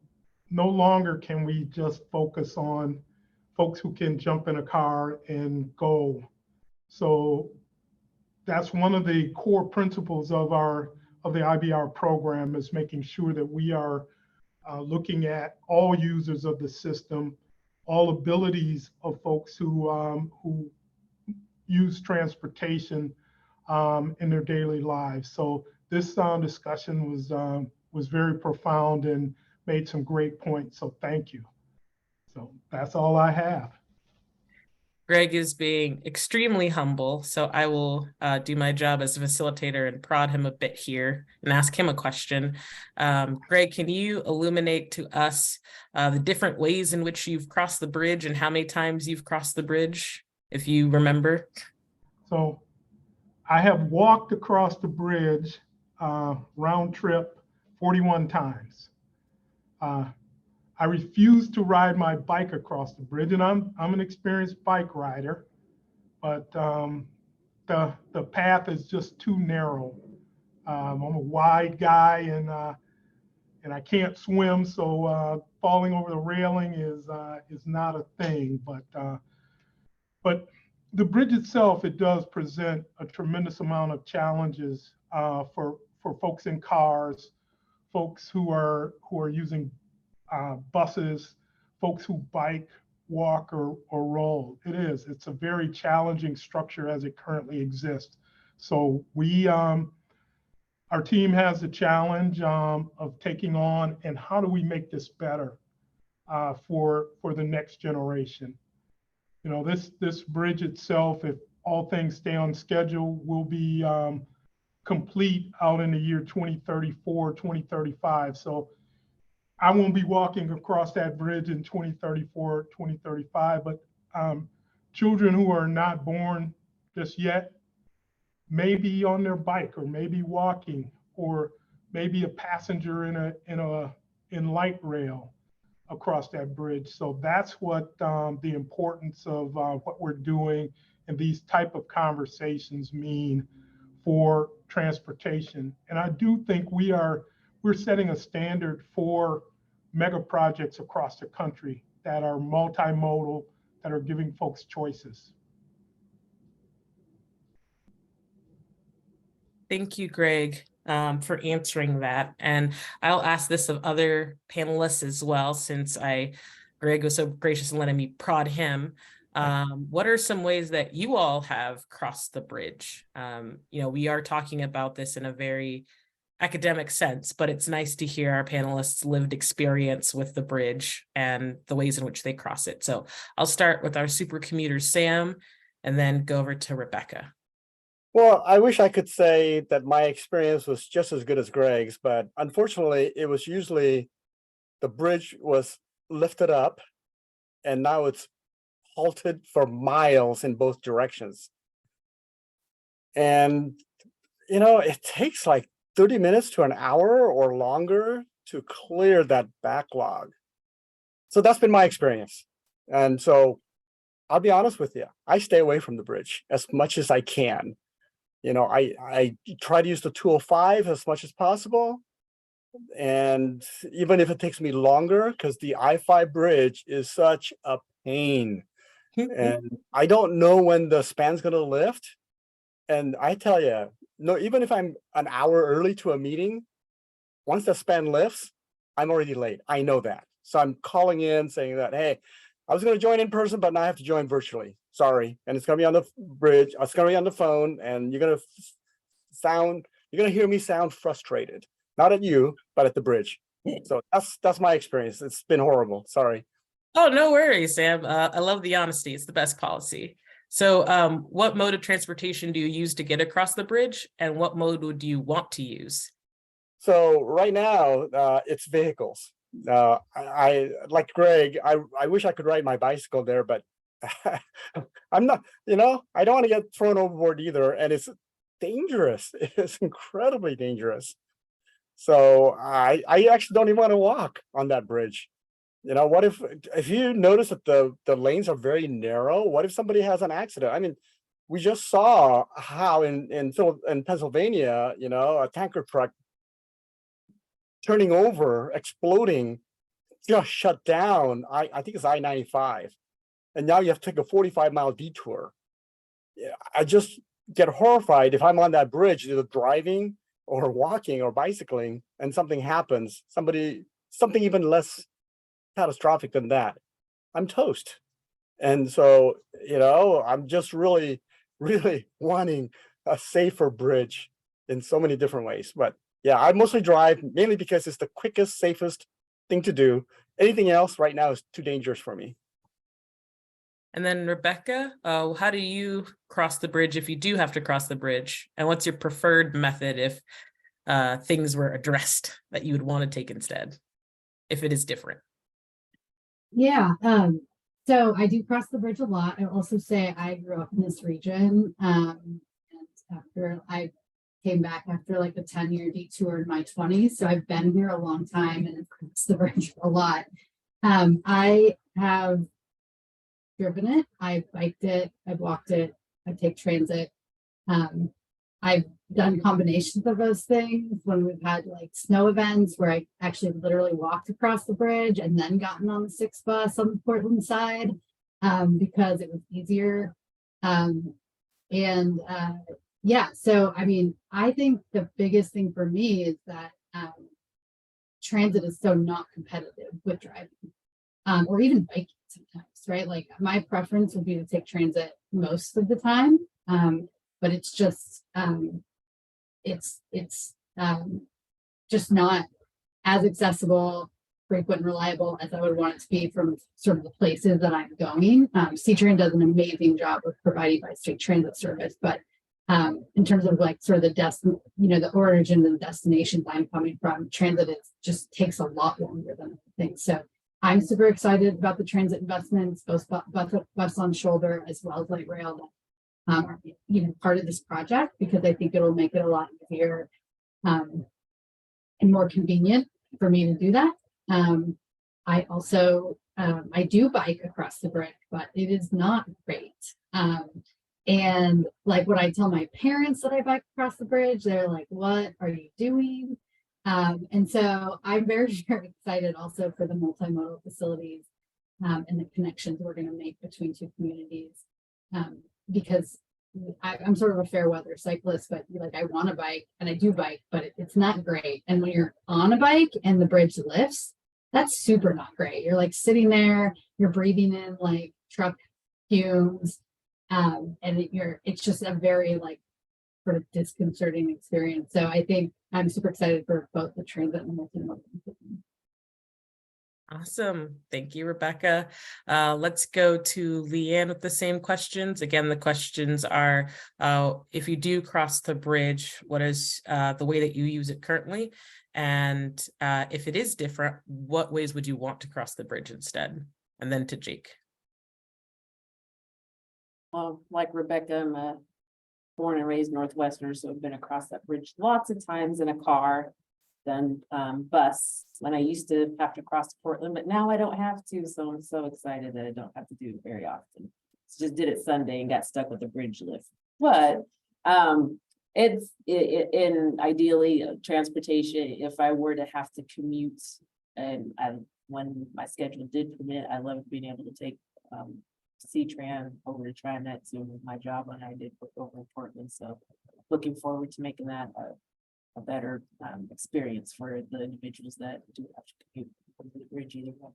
longer can we just focus on folks who can jump in a car and go. So that's one of the core principles of the IBR program, is making sure that we are looking at all users of the system, all abilities of folks who use transportation in their daily lives. So this discussion was very profound and made some great points. So thank you. So that's all I have. Greg is being extremely humble, so I will do my job as a facilitator and prod him a bit here and ask him a question. Greg, can you illuminate to us the different ways in which you've crossed the bridge and how many times you've crossed the bridge, if you remember? So I have walked across the bridge round trip 41 times. I refuse to ride my bike across the bridge, and I'm an experienced bike rider, but the path is just too narrow. I'm a wide guy, and I can't swim, so falling over the railing is not a thing. But the bridge itself, it does present a tremendous amount of challenges for folks in cars, folks who are using buses, folks who bike, walk, or roll. It's a very challenging structure as it currently exists. So our team has the challenge of taking on, and how do we make this better for the next generation? You know, this bridge itself, if all things stay on schedule, will be complete out in the year 2034, 2035. So I won't be walking across that bridge in 2034, 2035, but children who are not born just yet may be on their bike, or maybe walking, or maybe a passenger in light rail across that bridge. So that's what the importance of what we're doing and these type of conversations mean for transportation. And I do think we're setting a standard for mega projects across the country that are multimodal, that are giving folks choices. Thank you, Greg, for answering that. And I'll ask this of other panelists as well, since Greg was so gracious in letting me prod him. What are some ways that you all have crossed the bridge? You know, we are talking about this in a very academic sense, but it's nice to hear our panelists' lived experience with the bridge and the ways in which they cross it. So I'll start with our super commuter, Sam, and then go over to Rebecca. Well, I wish I could say that my experience was just as good as Greg's, but unfortunately, it was usually the bridge was lifted up and now it's halted for miles in both directions. And, you know, it takes like 30 minutes to an hour or longer to clear that backlog. So that's been my experience. And so I'll be honest with you, I stay away from the bridge as much as I can. You know, I try to use the 205 as much as possible. And even if it takes me longer, because the I-5 bridge is such a pain. And I don't know when the span's going to lift. And I tell you, no, even if I'm an hour early to a meeting, once the span lifts, I'm already late. I know that. So I'm calling in saying that, hey, I was going to join in person, but now I have to join virtually. Sorry. And it's going to be on the bridge. It's going to be on the phone. And you're going to hear me sound frustrated. Not at you, but at the bridge. So that's my experience. It's been horrible. Sorry. Oh, no worries, Sam. I love the honesty. It's the best policy. So what mode of transportation do you use to get across the bridge? And what mode would you want to use? So right now, it's vehicles. I like Greg, I wish I could ride my bicycle there, but I'm not, you know, I don't want to get thrown overboard either. And it's dangerous. It's incredibly dangerous. So I actually don't even want to walk on that bridge. You know, what if you notice that the lanes are very narrow, what if somebody has an accident? I mean, we just saw how in Pennsylvania, you know, a tanker truck turning over, exploding, just shut down. I think it's I-95. And now you have to take a 45-mile detour. Yeah, I just get horrified if I'm on that bridge, either driving or walking or bicycling, and something happens, something even less catastrophic than that, I'm toast. And so, you know, I'm just really, really wanting a safer bridge in so many different ways. But yeah, I mostly drive mainly because it's the quickest, safest thing to do. Anything else right now is too dangerous for me. And then Rebecca, how do you cross the bridge if you do have to cross the bridge? And what's your preferred method if things were addressed that you would want to take instead, if it is different? Yeah, so I do cross the bridge a lot. I also say I grew up in this region, and after I came back after like a 10-year detour in my 20s. So I've been here a long time and crossed the bridge a lot. I have driven it, I biked it, I've walked it, I take transit. I've done combinations of those things when we've had like snow events where I actually literally walked across the bridge and then gotten on the 6 bus on the Portland side because it was easier. Yeah, so I mean, I think the biggest thing for me is that transit is so not competitive with driving or even biking sometimes, right? Like my preference would be to take transit most of the time, but it's just just not as accessible, frequent, and reliable as I would want it to be from sort of the places that I'm going. C-Train does an amazing job of providing bi-state transit service, but in terms of like sort of the origin and destinations I'm coming from, transit just takes a lot longer than I think. So I'm super excited about the transit investments, both bus on shoulder as well as light rail that are part of this project, because I think it'll make it a lot easier and more convenient for me to do that. I also I do bike across the bridge, but it is not great. And like when I tell my parents that I bike across the bridge, they're like, "What are you doing?" And so I'm very, very excited also for the multimodal facilities and the connections we're going to make between two communities, because I'm sort of a fair weather cyclist, but like I want to bike and I do bike, but it's not great. And when you're on a bike and the bridge lifts, that's super not great. You're like sitting there, you're breathing in like truck fumes, and it's just a very like sort of disconcerting experience. So I think I'm super excited for both the transit and the multimodal. Awesome. Thank you, Rebecca. Let's go to Leanne with the same questions. Again, the questions are, if you do cross the bridge, what is the way that you use it currently? And if it is different, what ways would you want to cross the bridge instead? And then to Jake. Well, like Rebecca, I'm a born and raised Northwesterner, so I've been across that bridge lots of times in a car, then bus when I used to have to cross to Portland, but now I don't have to, so I'm so excited that I don't have to do it very often. Just did it Sunday and got stuck with the bridge lift. But it's in ideally transportation, if I were to have to commute, and when my schedule did permit, I loved being able to take C-Tran over to TriMet to my job when I did work over in Portland. So looking forward to making that a better experience for the individuals that do have to commute over the bridge either way.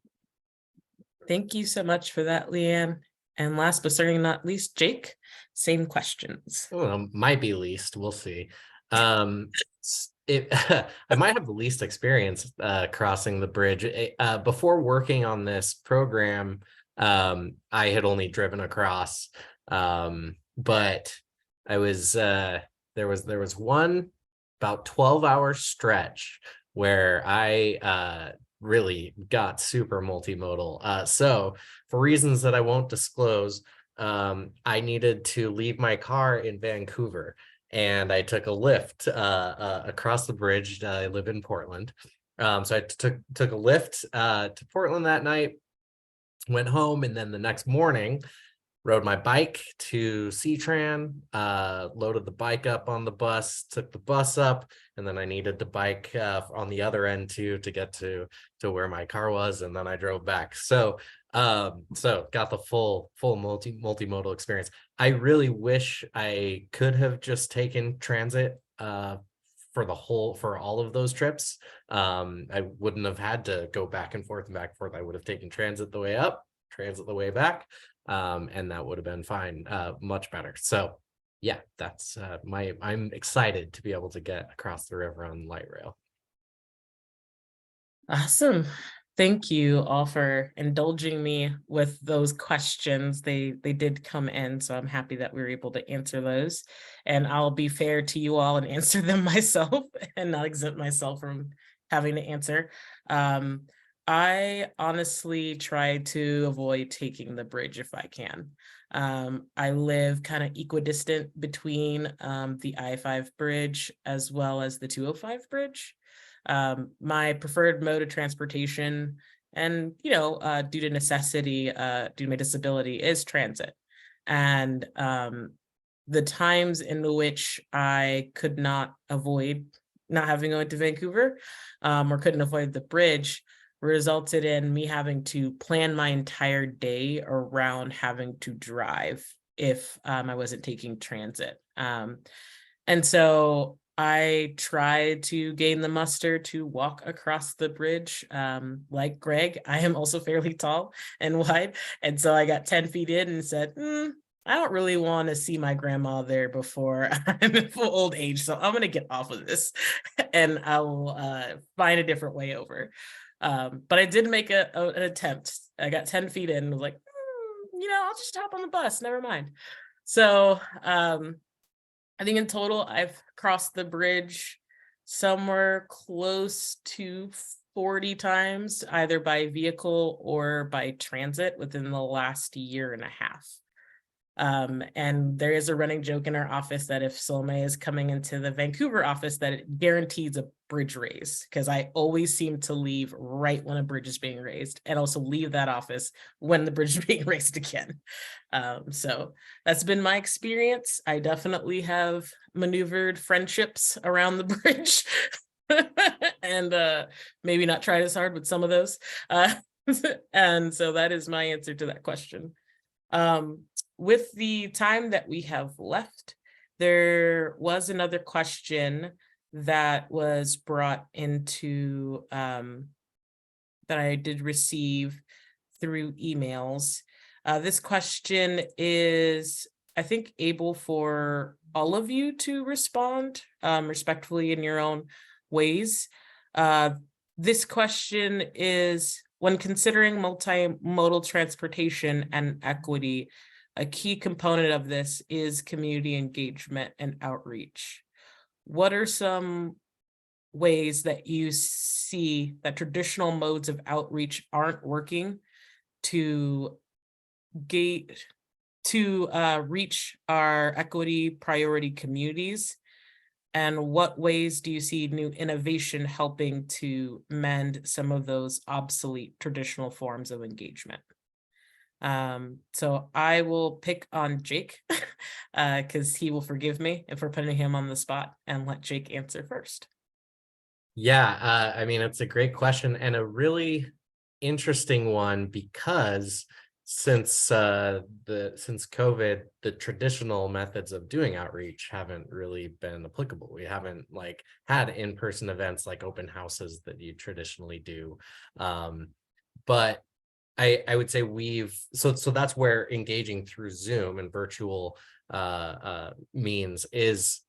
Thank you so much for that, Leanne. And last but certainly not least, Jake, same questions. Well, might be least, we'll see. I might have the least experience crossing the bridge. Before working on this program, I had only driven across, but I was there was one about 12-hour stretch where I really got super multimodal. So for reasons that I won't disclose, I needed to leave my car in Vancouver, and I took a lift across the bridge. I live in Portland. So I took a lift to Portland that night, went home, and then the next morning rode my bike to C-Tran, loaded the bike up on the bus, took the bus up, and then I needed to bike on the other end too to get to where my car was, and then I drove back. So got the full multimodal experience. I really wish I could have just taken transit for all of those trips. I wouldn't have had to go back and forth. I would have taken transit the way up, transit the way back. And that would have been fine, much better. So yeah, that's I'm excited to be able to get across the river on light rail. Awesome. Thank you all for indulging me with those questions. They did come in, so I'm happy that we were able to answer those. And I'll be fair to you all and answer them myself and not exempt myself from having to answer. I honestly try to avoid taking the bridge if I can. I live kind of equidistant between the I-5 bridge as well as the 205 bridge. My preferred mode of transportation, and due to necessity, due to my disability, is transit. And the times in which I could not avoid not having gone to Vancouver, or couldn't avoid the bridge, resulted in me having to plan my entire day around having to drive if I wasn't taking transit. And so I tried to gain the muster to walk across the bridge. Like Greg, I am also fairly tall and wide. And so I got 10 feet in and said, I don't really want to see my grandma there before I'm in full old age. So I'm going to get off of this and I'll find a different way over. But I did make an attempt. I got 10 feet in and was like, I'll just hop on the bus. Never mind. So I think in total, I've crossed the bridge somewhere close to 40 times, either by vehicle or by transit within the last year and a half. And there is a running joke in our office that if Solme is coming into the Vancouver office, that it guarantees a bridge raise, because I always seem to leave right when a bridge is being raised, and also leave that office when the bridge is being raised again. So that's been my experience. I definitely have maneuvered friendships around the bridge and maybe not tried as hard with some of those. And so that is my answer to that question. With the time that we have left, there was another question that was brought into that I did receive through emails. This question is, I think, able for all of you to respond respectfully in your own ways. This question is, when considering multimodal transportation and equity, a key component of this is community engagement and outreach. What are some ways that you see that traditional modes of outreach aren't working to reach our equity priority communities? And what ways do you see new innovation helping to mend some of those obsolete traditional forms of engagement? So I will pick on Jake because he will forgive me if we're putting him on the spot, and let Jake answer first. Yeah, I mean, it's a great question and a really interesting one, because since COVID, the traditional methods of doing outreach haven't really been applicable. We haven't had in-person events like open houses that you traditionally do. But I would say so that's where engaging through Zoom and virtual means is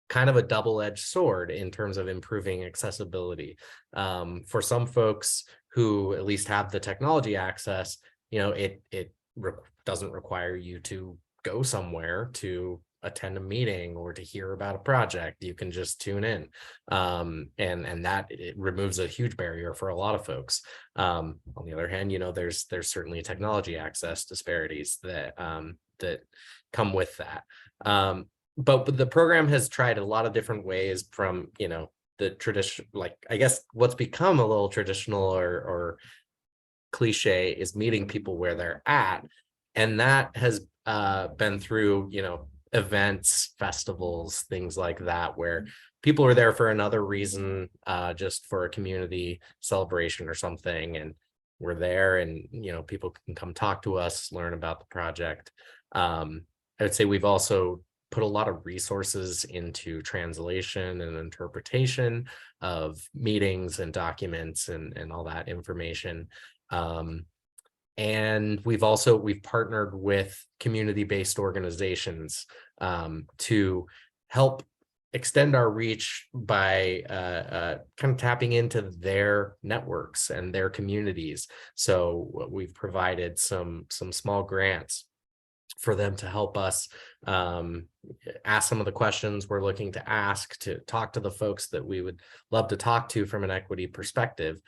kind of a double-edged sword in terms of improving accessibility. For some folks who at least have the technology access, it doesn't require you to go somewhere to attend a meeting or to hear about a project. You can just tune in, and that it removes a huge barrier for a lot of folks. On the other hand, there's certainly technology access disparities that come with that. But the program has tried a lot of different ways, from the tradition, I guess what's become a little traditional or cliche is meeting people where they're at, and that has been through events, festivals, things like that, where people are there for another reason, just for a community celebration or something, and we're there, and people can come talk to us, learn about the project. I would say we've also put a lot of resources into translation and interpretation of meetings and documents and all that information. And we've partnered with community-based organizations to help extend our reach by kind of tapping into their networks and their communities. So we've provided some small grants for them to help us ask some of the questions we're looking to ask, to talk to the folks that we would love to talk to from an equity perspective.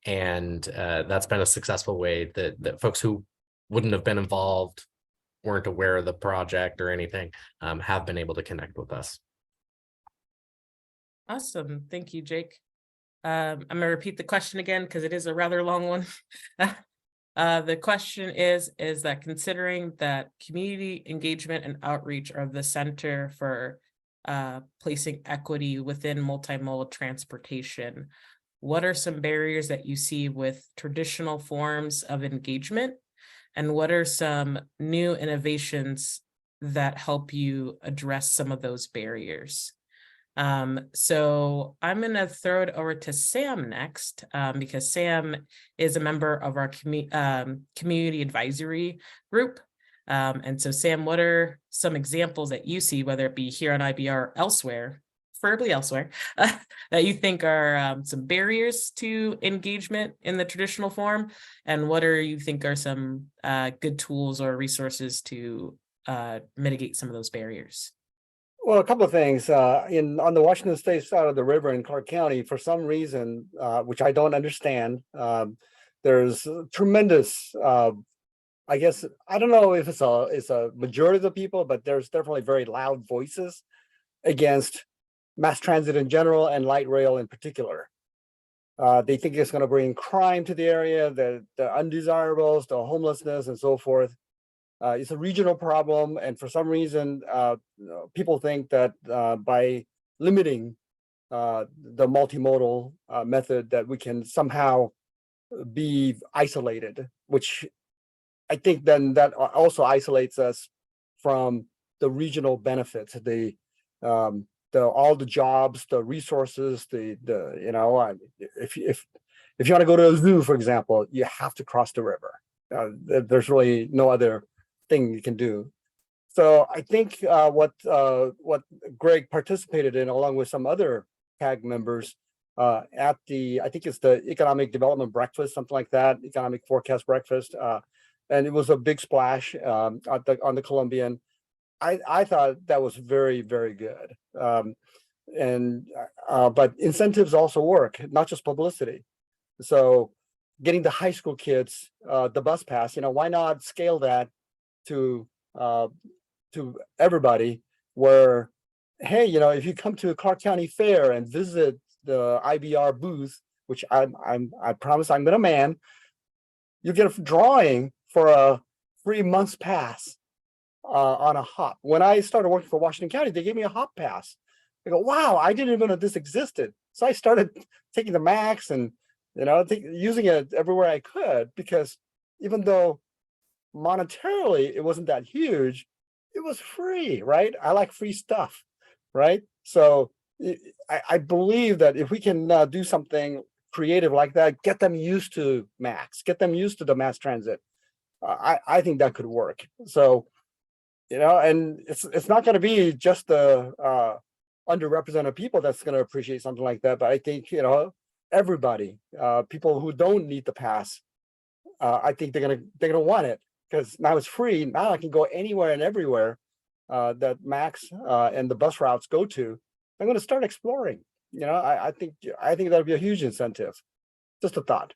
And that's been a successful way that folks who wouldn't have been involved, weren't aware of the project or anything, have been able to connect with us. Awesome. Thank you, Jake. I'm going to repeat the question again because it is a rather long one. The question is that considering that community engagement and outreach are the center for placing equity within multimodal transportation, what are some barriers that you see with traditional forms of engagement? And what are some new innovations that help you address some of those barriers? So I'm going to throw it over to Sam next, because Sam is a member of our community advisory group. And so Sam, what are some examples that you see, whether it be here on IBR or elsewhere, preferably elsewhere, that you think are some barriers to engagement in the traditional form? And what you think are some good tools or resources to mitigate some of those barriers? Well, a couple of things. On the Washington State side of the river in Clark County, for some reason, which I don't understand, there's tremendous. I guess I don't know if it's a majority of the people, but there's definitely very loud voices against mass transit in general and light rail in particular. They think it's going to bring crime to the area, the undesirables, the homelessness, and so forth. It's a regional problem, and for some reason, people think that by limiting the multimodal method, that we can somehow be isolated, which I think then that also isolates us from the regional benefits, all the jobs, the resources, if you want to go to a zoo, for example, you have to cross the river. There's really no other thing you can do. So I think what Greg participated in, along with some other CAG members, at I think it's the Economic Development Breakfast, something like that, Economic Forecast Breakfast, and it was a big splash on the Columbian. I thought that was very, very good. But incentives also work, not just publicity. So getting the high school kids the bus pass, why not scale that to everybody, where, hey, if you come to Clark County Fair and visit the IBR booth, which I promise I'm gonna man, you get a drawing for a 3 months pass on a hop. When I started working for Washington County, they gave me a hop pass. I go, wow, I didn't even know this existed. So I started taking the max and using it everywhere I could, because even though monetarily it wasn't that huge, it was free, right? I like free stuff, right? So I believe that if we can do something creative like that, get them used to max, get them used to the mass transit, I think that could work. So and it's not going to be just the underrepresented people that's going to appreciate something like that, but I think everybody, people who don't need the pass, I think they're gonna want it, because now it's free. Now I can go anywhere and everywhere that Max and the bus routes go to. I'm going to start exploring. I think that'd be a huge incentive. Just a thought.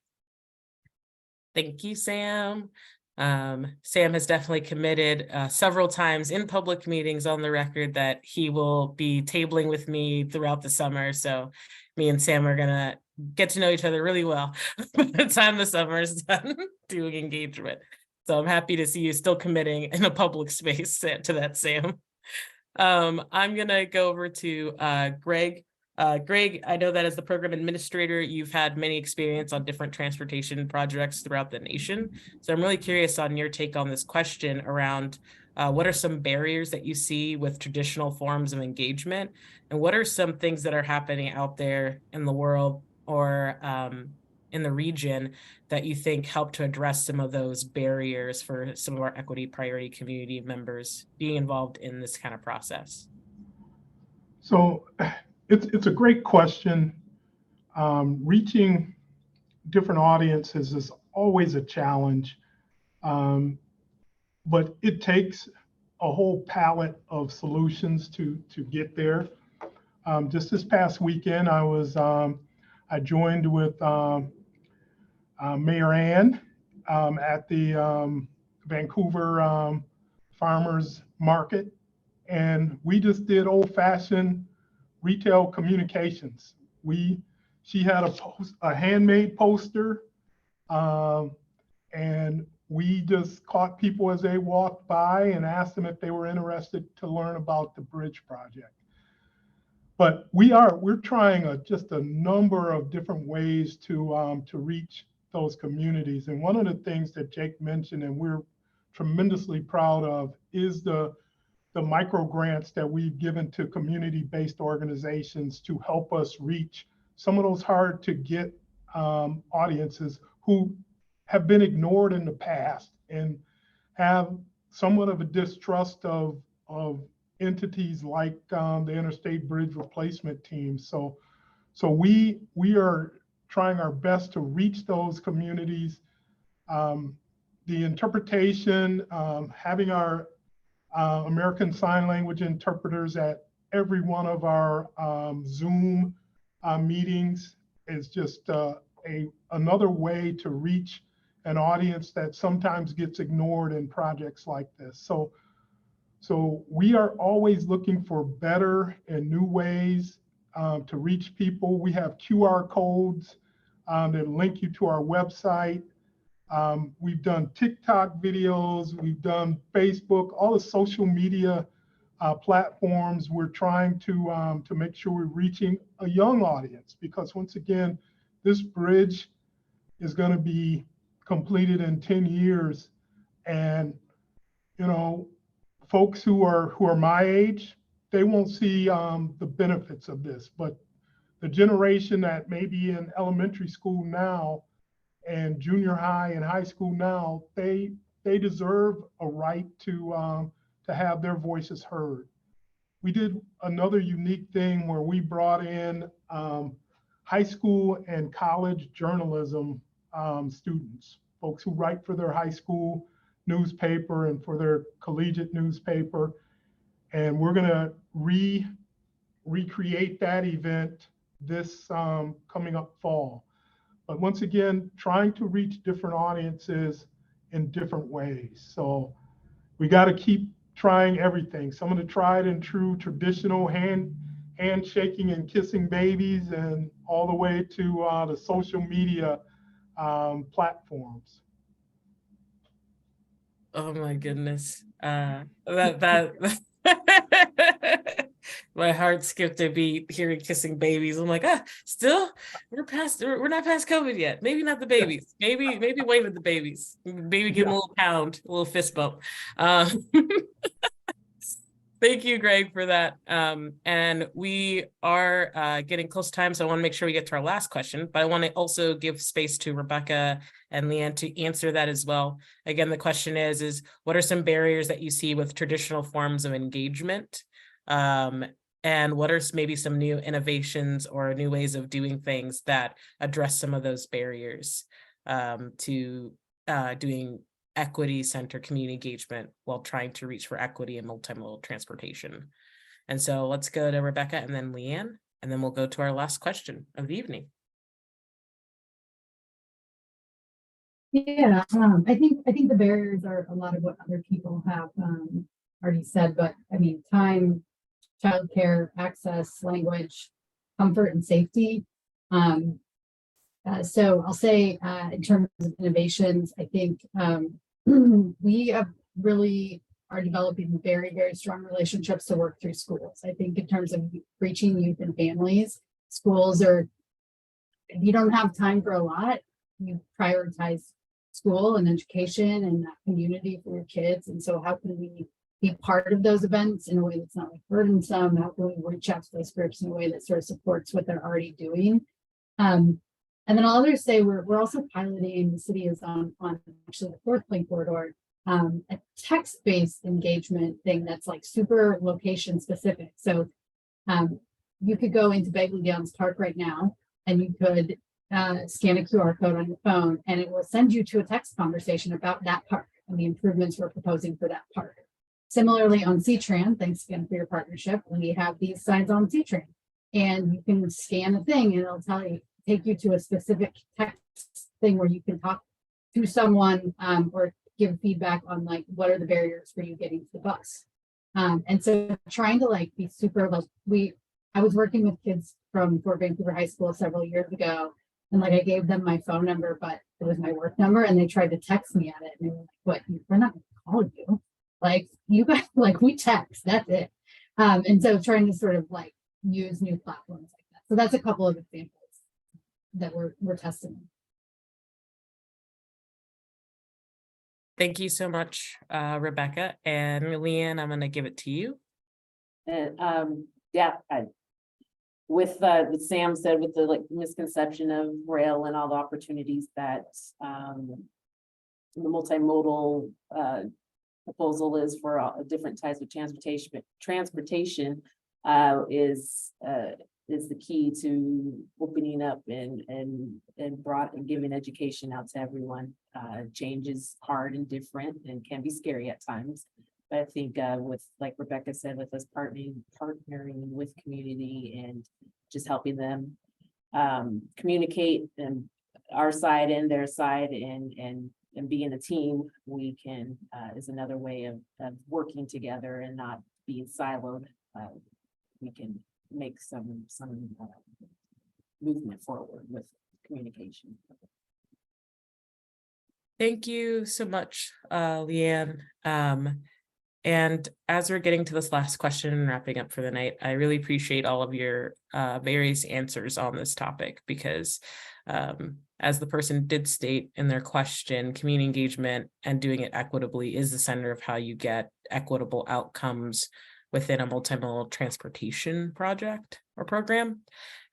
Thank you, Sam. Sam has definitely committed several times in public meetings on the record that he will be tabling with me throughout the summer. So me and Sam are gonna get to know each other really well by the time the summer is done doing engagement. So I'm happy to see you still committing in a public space to that, Sam. I'm gonna go over to Greg. Greg, I know that as the program administrator, you've had many experience on different transportation projects throughout the nation. So I'm really curious on your take on this question around what are some barriers that you see with traditional forms of engagement, and what are some things that are happening out there in the world or in the region that you think help to address some of those barriers for some of our equity priority community members being involved in this kind of process? So it's a great question. Reaching different audiences is always a challenge, but it takes a whole palette of solutions to get there. Just this past weekend, I joined with Mayor Ann at the Vancouver farmers market, and we just did old-fashioned retail communications. She had a handmade poster, and we just caught people as they walked by and asked them if they were interested to learn about the bridge project. But we're trying just a number of different ways to reach those communities. And one of the things that Jake mentioned, and we're tremendously proud of, is the micro grants that we've given to community-based organizations to help us reach some of those hard to get audiences who have been ignored in the past and have somewhat of a distrust of entities like the Interstate Bridge Replacement Team. So we are trying our best to reach those communities. The interpretation, having our American Sign Language interpreters at every one of our Zoom meetings is just another way to reach an audience that sometimes gets ignored in projects like this. So we are always looking for better and new ways to reach people. We have QR codes that link you to our website. We've done TikTok videos, we've done Facebook, all the social media platforms. We're trying to make sure we're reaching a young audience, because once again, this bridge is going to be completed in 10 years. And, you know, folks who are my age, they won't see the benefits of this, but the generation that may be in elementary school now and junior high and high school now, they deserve a right to have their voices heard. We did another unique thing where we brought in high school and college journalism students, folks who write for their high school newspaper and for their collegiate newspaper. And we're gonna recreate that event this coming up fall. But once again, trying to reach different audiences in different ways. So we got to keep trying everything. Some of the tried and true traditional handshaking and kissing babies, and all the way to the social media platforms. Oh my goodness. That my heart skipped a beat hearing kissing babies. I'm like, still we're not past COVID yet. Maybe not the babies. Maybe wave at the babies. Maybe give them a little pound, a little fist bump. Thank you, Greg, for that. And we are getting close to time, so I want to make sure we get to our last question, but I want to also give space to Rebecca and Leanne to answer that as well. Again, the question is what are some barriers that you see with traditional forms of engagement? And what are maybe some new innovations or new ways of doing things that address some of those barriers to doing equity-centered community engagement while trying to reach for equity and multimodal transportation? And so let's go to Rebecca and then Leanne, and then we'll go to our last question of the evening. Yeah, I think the barriers are a lot of what other people have already said, but I mean, time, childcare, access, language, comfort, and safety. So I'll say in terms of innovations, I think we have really are developing very, very strong relationships to work through schools. I think in terms of reaching youth and families, schools are, if you don't have time for a lot, you prioritize school and education and that community for your kids. And so how can we be part of those events in a way that's not like burdensome? How can we reach out to those groups in a way that sort of supports what they're already doing? And then I'll others say we're also piloting, the city is on actually the Fourth Link corridor, a text-based engagement thing that's like super location specific. So you could go into Bagley Downs Park right now and you could scan a QR code on your phone and it will send you to a text conversation about that park and the improvements we're proposing for that park. Similarly on C-Tran, thanks again for your partnership, we have these signs on C-Tran and you can scan a thing and it'll take you to a specific text thing where you can talk to someone or give feedback on like, what are the barriers for you getting to the bus? And so trying to like be super, like I was working with kids from Fort Vancouver High School several years ago. And like, I gave them my phone number, but it was my work number, and they tried to text me at it. And they were like, what, we're not gonna call you. Like, you guys, like, we text, that's it. And so trying to sort of like use new platforms like that. So that's a couple of examples that we're testing. Thank you so much, Rebecca. And Leanne, I'm going to give it to you. And yeah, with what Sam said, with the like misconception of rail and all the opportunities that the multimodal proposal is for all different types of transportation is the key to opening up and giving education out to everyone. Change is hard and different and can be scary at times. But I think with, like Rebecca said, with us partnering with community and just helping them communicate and our side and their side and being a team, we can is another way of working together and not being siloed. We can make some movement forward with communication. Thank you so much, Leanne. And as we're getting to this last question and wrapping up for the night, I really appreciate all of your various answers on this topic, because as the person did state in their question, community engagement and doing it equitably is the center of how you get equitable outcomes within a multimodal transportation project or program.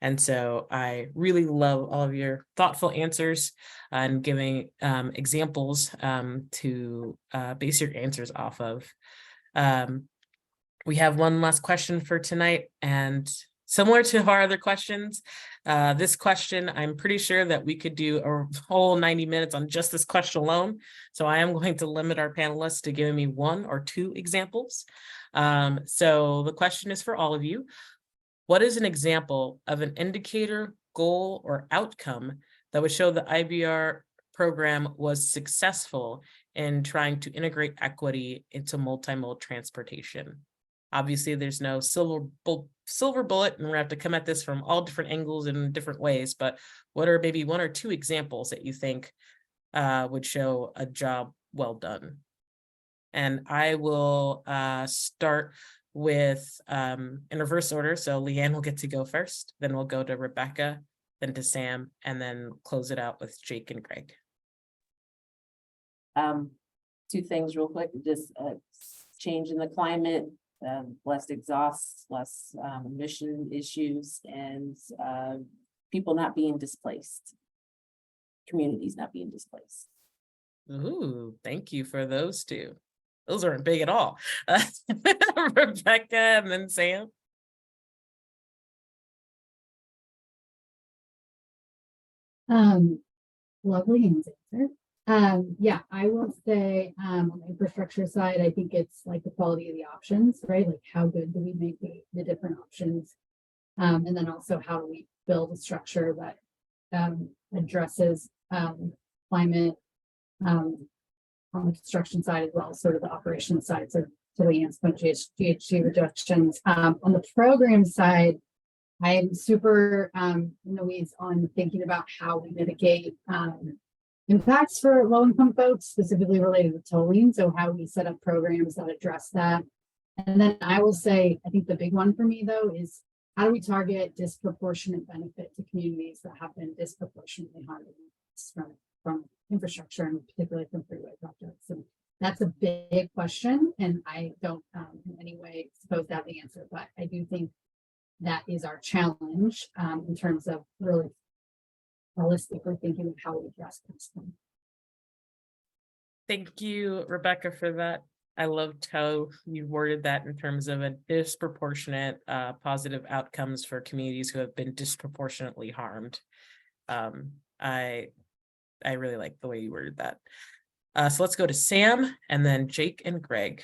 And so I really love all of your thoughtful answers and giving examples to base your answers off of. We have one last question for tonight, and similar to our other questions, this question, I'm pretty sure that we could do a whole 90 minutes on just this question alone. So I am going to limit our panelists to giving me 1 or 2 examples. So the question is for all of you. What is an example of an indicator, goal, or outcome that would show the IBR program was successful in trying to integrate equity into multimodal transportation? Obviously, there's no silver bullet, and we're gonna have to come at this from all different angles and different ways, but what are maybe 1 or 2 examples that you think would show a job well done? And I will start with in reverse order. So Leanne will get to go first, then we'll go to Rebecca, then to Sam, and then close it out with Jake and Greg. 2 things real quick, just change in the climate, less exhaust, less emission issues, and people not being displaced, communities not being displaced. Ooh, thank you for those 2. Those aren't big at all. Rebecca and then Sam. Lovely answer. Yeah, I will say on the infrastructure side, I think it's like the quality of the options, right? Like, how good do we make the different options? And then also, how do we build a structure that addresses climate on the construction side as well as sort of the operations side. So to Leanne's point, GHG reductions. On the program side, I am super in the weeds on thinking about how we mitigate impacts for low-income folks, specifically related to tolling. So how we set up programs that address that. And then I will say, I think the big one for me though is how do we target disproportionate benefit to communities that have been disproportionately harmed from infrastructure, and particularly from freeway projects. And that's a big question, and I don't in any way suppose to have the answer, but I do think that is our challenge in terms of really holistically thinking of how we address this. Thank you, Rebecca, for that. I loved how you worded that in terms of a disproportionate positive outcomes for communities who have been disproportionately harmed. I really like the way you worded that. So let's go to Sam and then Jake and Greg.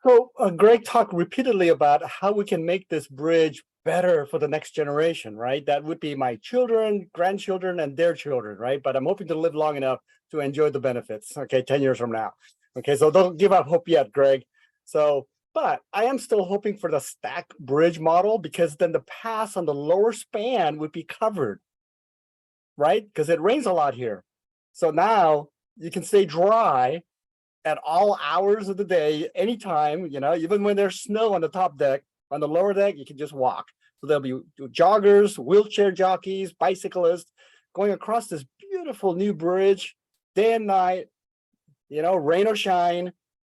So Greg talked repeatedly about how we can make this bridge better for the next generation, right? That would be my children, grandchildren, and their children, right? But I'm hoping to live long enough to enjoy the benefits, okay, 10 years from now. Okay, so don't give up hope yet, Greg. So, but I am still hoping for the stacked bridge model, because then the pass on the lower span would be covered, right? Because it rains a lot here. So now you can stay dry at all hours of the day, anytime, even when there's snow on the top deck. On the lower deck, you can just walk. So there'll be joggers, wheelchair jockeys, bicyclists going across this beautiful new bridge day and night, rain or shine,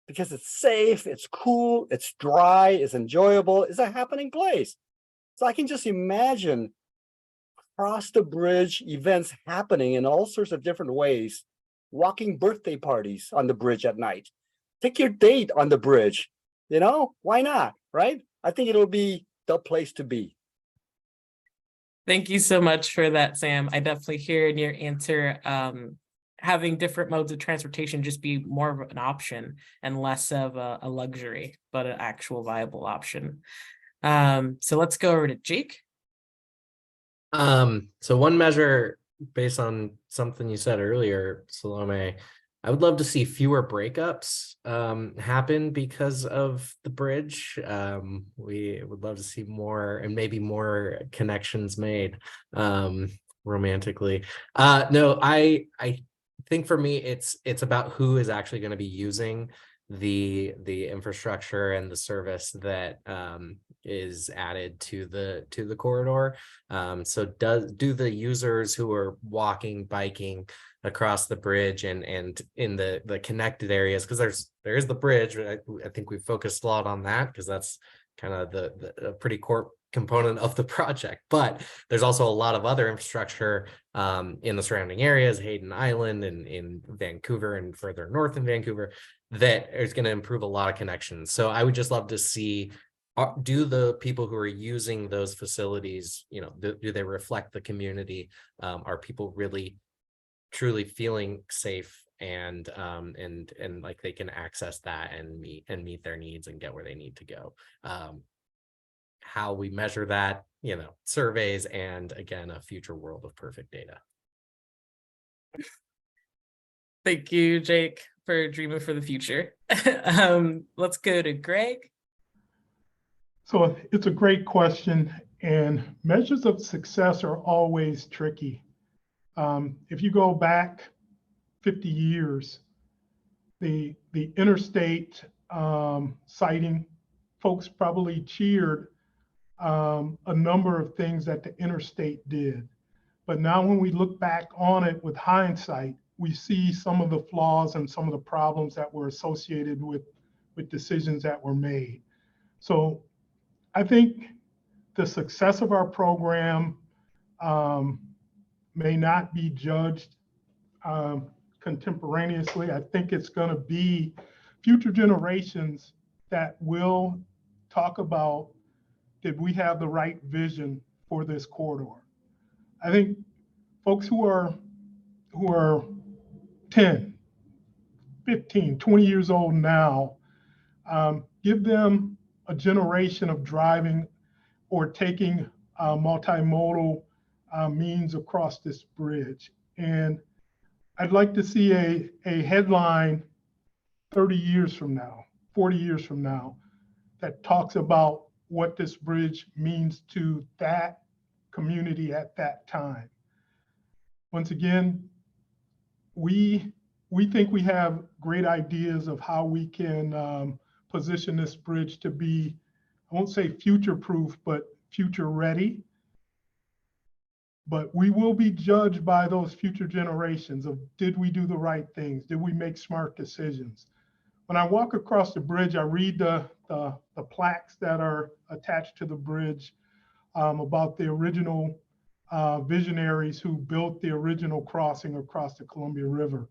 because it's safe, it's cool, it's dry, it's enjoyable, it's a happening place. So I can just imagine across the bridge events happening in all sorts of different ways. Walking birthday parties on the bridge at night. Take your date on the bridge. Why not, right? I think it'll be the place to be. Thank you so much for that, Sam. I definitely hear in your answer, having different modes of transportation just be more of an option and less of a luxury, but an actual viable option. So let's go over to Jake. So one measure based on something you said earlier, Salome, I would love to see fewer breakups happen because of the bridge. We would love to see more, and maybe more connections made romantically. No, I think for me, it's about who is actually going to be using the infrastructure and the service that is added to the corridor. So do the users who are walking, biking across the bridge and in the connected areas, because there is the bridge. I think we focused a lot on that because that's kind of the pretty core component of the project, but there's also a lot of other infrastructure in the surrounding areas, Hayden Island and in Vancouver and further north in Vancouver, that is going to improve a lot of connections. So I would just love to see, do the people who are using those facilities, do they reflect the community? Are people really truly feeling safe and like they can access that and meet their needs and get where they need to go? How we measure that, surveys, and again, a future world of perfect data. Thank you, Jake, for dreaming for the future. Let's go to Greg. So it's a great question, and measures of success are always tricky. If you go back 50 years, the interstate sighting, folks probably cheered a number of things that the interstate did. But now when we look back on it with hindsight, we see some of the flaws and some of the problems that were associated with decisions that were made. So I think the success of our program may not be judged contemporaneously. I think it's going to be future generations that will talk about, did we have the right vision for this corridor? I think folks who are 10, 15, 20 years old now, give them a generation of driving or taking multimodal means across this bridge. And I'd like to see a headline 30 years from now, 40 years from now, that talks about what this bridge means to that community at that time. Once again, we think we have great ideas of how we can position this bridge to be, I won't say future-proof, but future-ready. But we will be judged by those future generations of, did we do the right things? Did we make smart decisions? When I walk across the bridge, I read the plaques that are attached to the bridge about the original visionaries who built the original crossing across the Columbia River.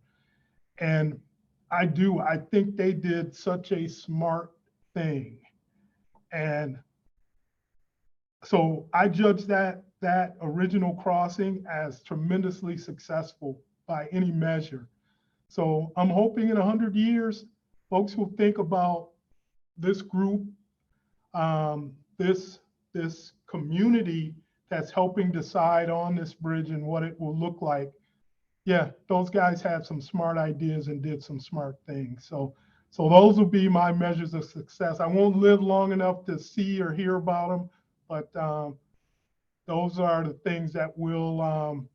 And I think they did such a smart thing. And so I judge that original crossing as tremendously successful by any measure. So I'm hoping in 100 years, folks will think about this group, this this community that's helping decide on this bridge and what it will look like, yeah, those guys had some smart ideas and did some smart things. So those will be my measures of success. I won't live long enough to see or hear about them, but those are the things that will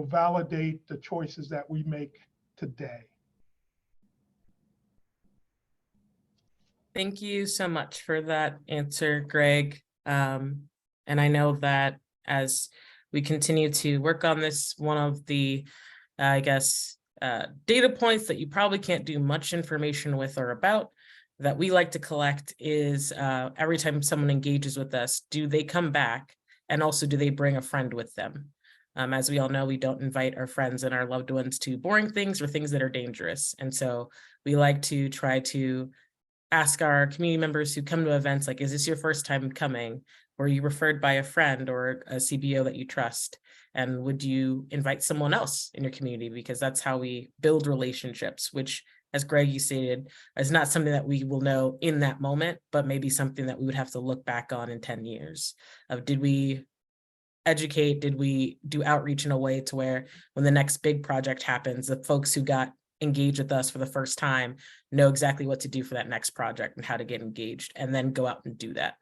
validate the choices that we make today. Thank you so much for that answer, Greg. And I know that as we continue to work on this, one of the, I guess, data points that you probably can't do much information with or about that we like to collect is every time someone engages with us, do they come back? And also, do they bring a friend with them? As we all know, we don't invite our friends and our loved ones to boring things or things that are dangerous. And so we like to try to ask our community members who come to events, like, is this your first time coming? Were you referred by a friend or a CBO that you trust? And would you invite someone else in your community? Because that's how we build relationships, which, as Greg, you stated, is not something that we will know in that moment, but maybe something that we would have to look back on in 10 years of, did we educate? Did we do outreach in a way to where when the next big project happens, the folks who got engaged with us for the first time know exactly what to do for that next project and how to get engaged, and then go out and do that.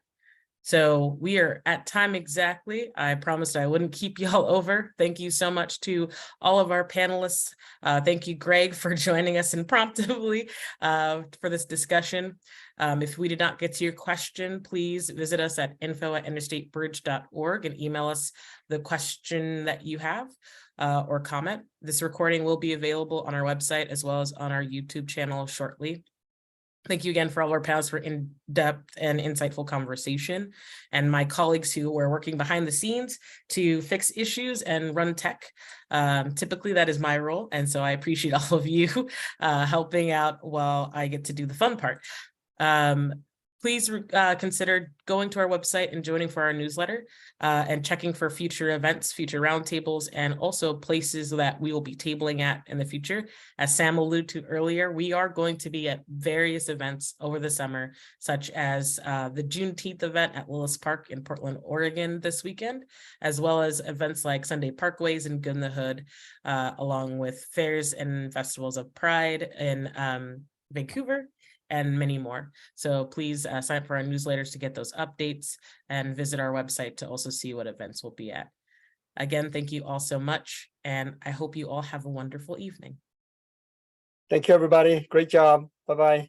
So we are at time exactly. I promised I wouldn't keep y'all over. Thank you so much to all of our panelists. Thank you, Greg, for joining us impromptu for this discussion. If we did not get to your question, please visit us at info@interstatebridge.org and email us the question that you have or comment. This recording will be available on our website as well as on our YouTube channel shortly. Thank you again for all our panelists for in-depth and insightful conversation, and my colleagues who were working behind the scenes to fix issues and run tech. Typically that is my role, and so I appreciate all of you helping out while I get to do the fun part. Please consider going to our website and joining for our newsletter and checking for future events, future roundtables, and also places that we will be tabling at in the future. As Sam alluded to earlier, we are going to be at various events over the summer, such as the Juneteenth event at Willis Park in Portland, Oregon this weekend, as well as events like Sunday Parkways and Good in the Hood, along with fairs and festivals of pride in Vancouver, and many more. So please sign up for our newsletters to get those updates and visit our website to also see what events we'll be at. Again, thank you all so much, and I hope you all have a wonderful evening. Thank you, everybody. Great job. Bye-bye.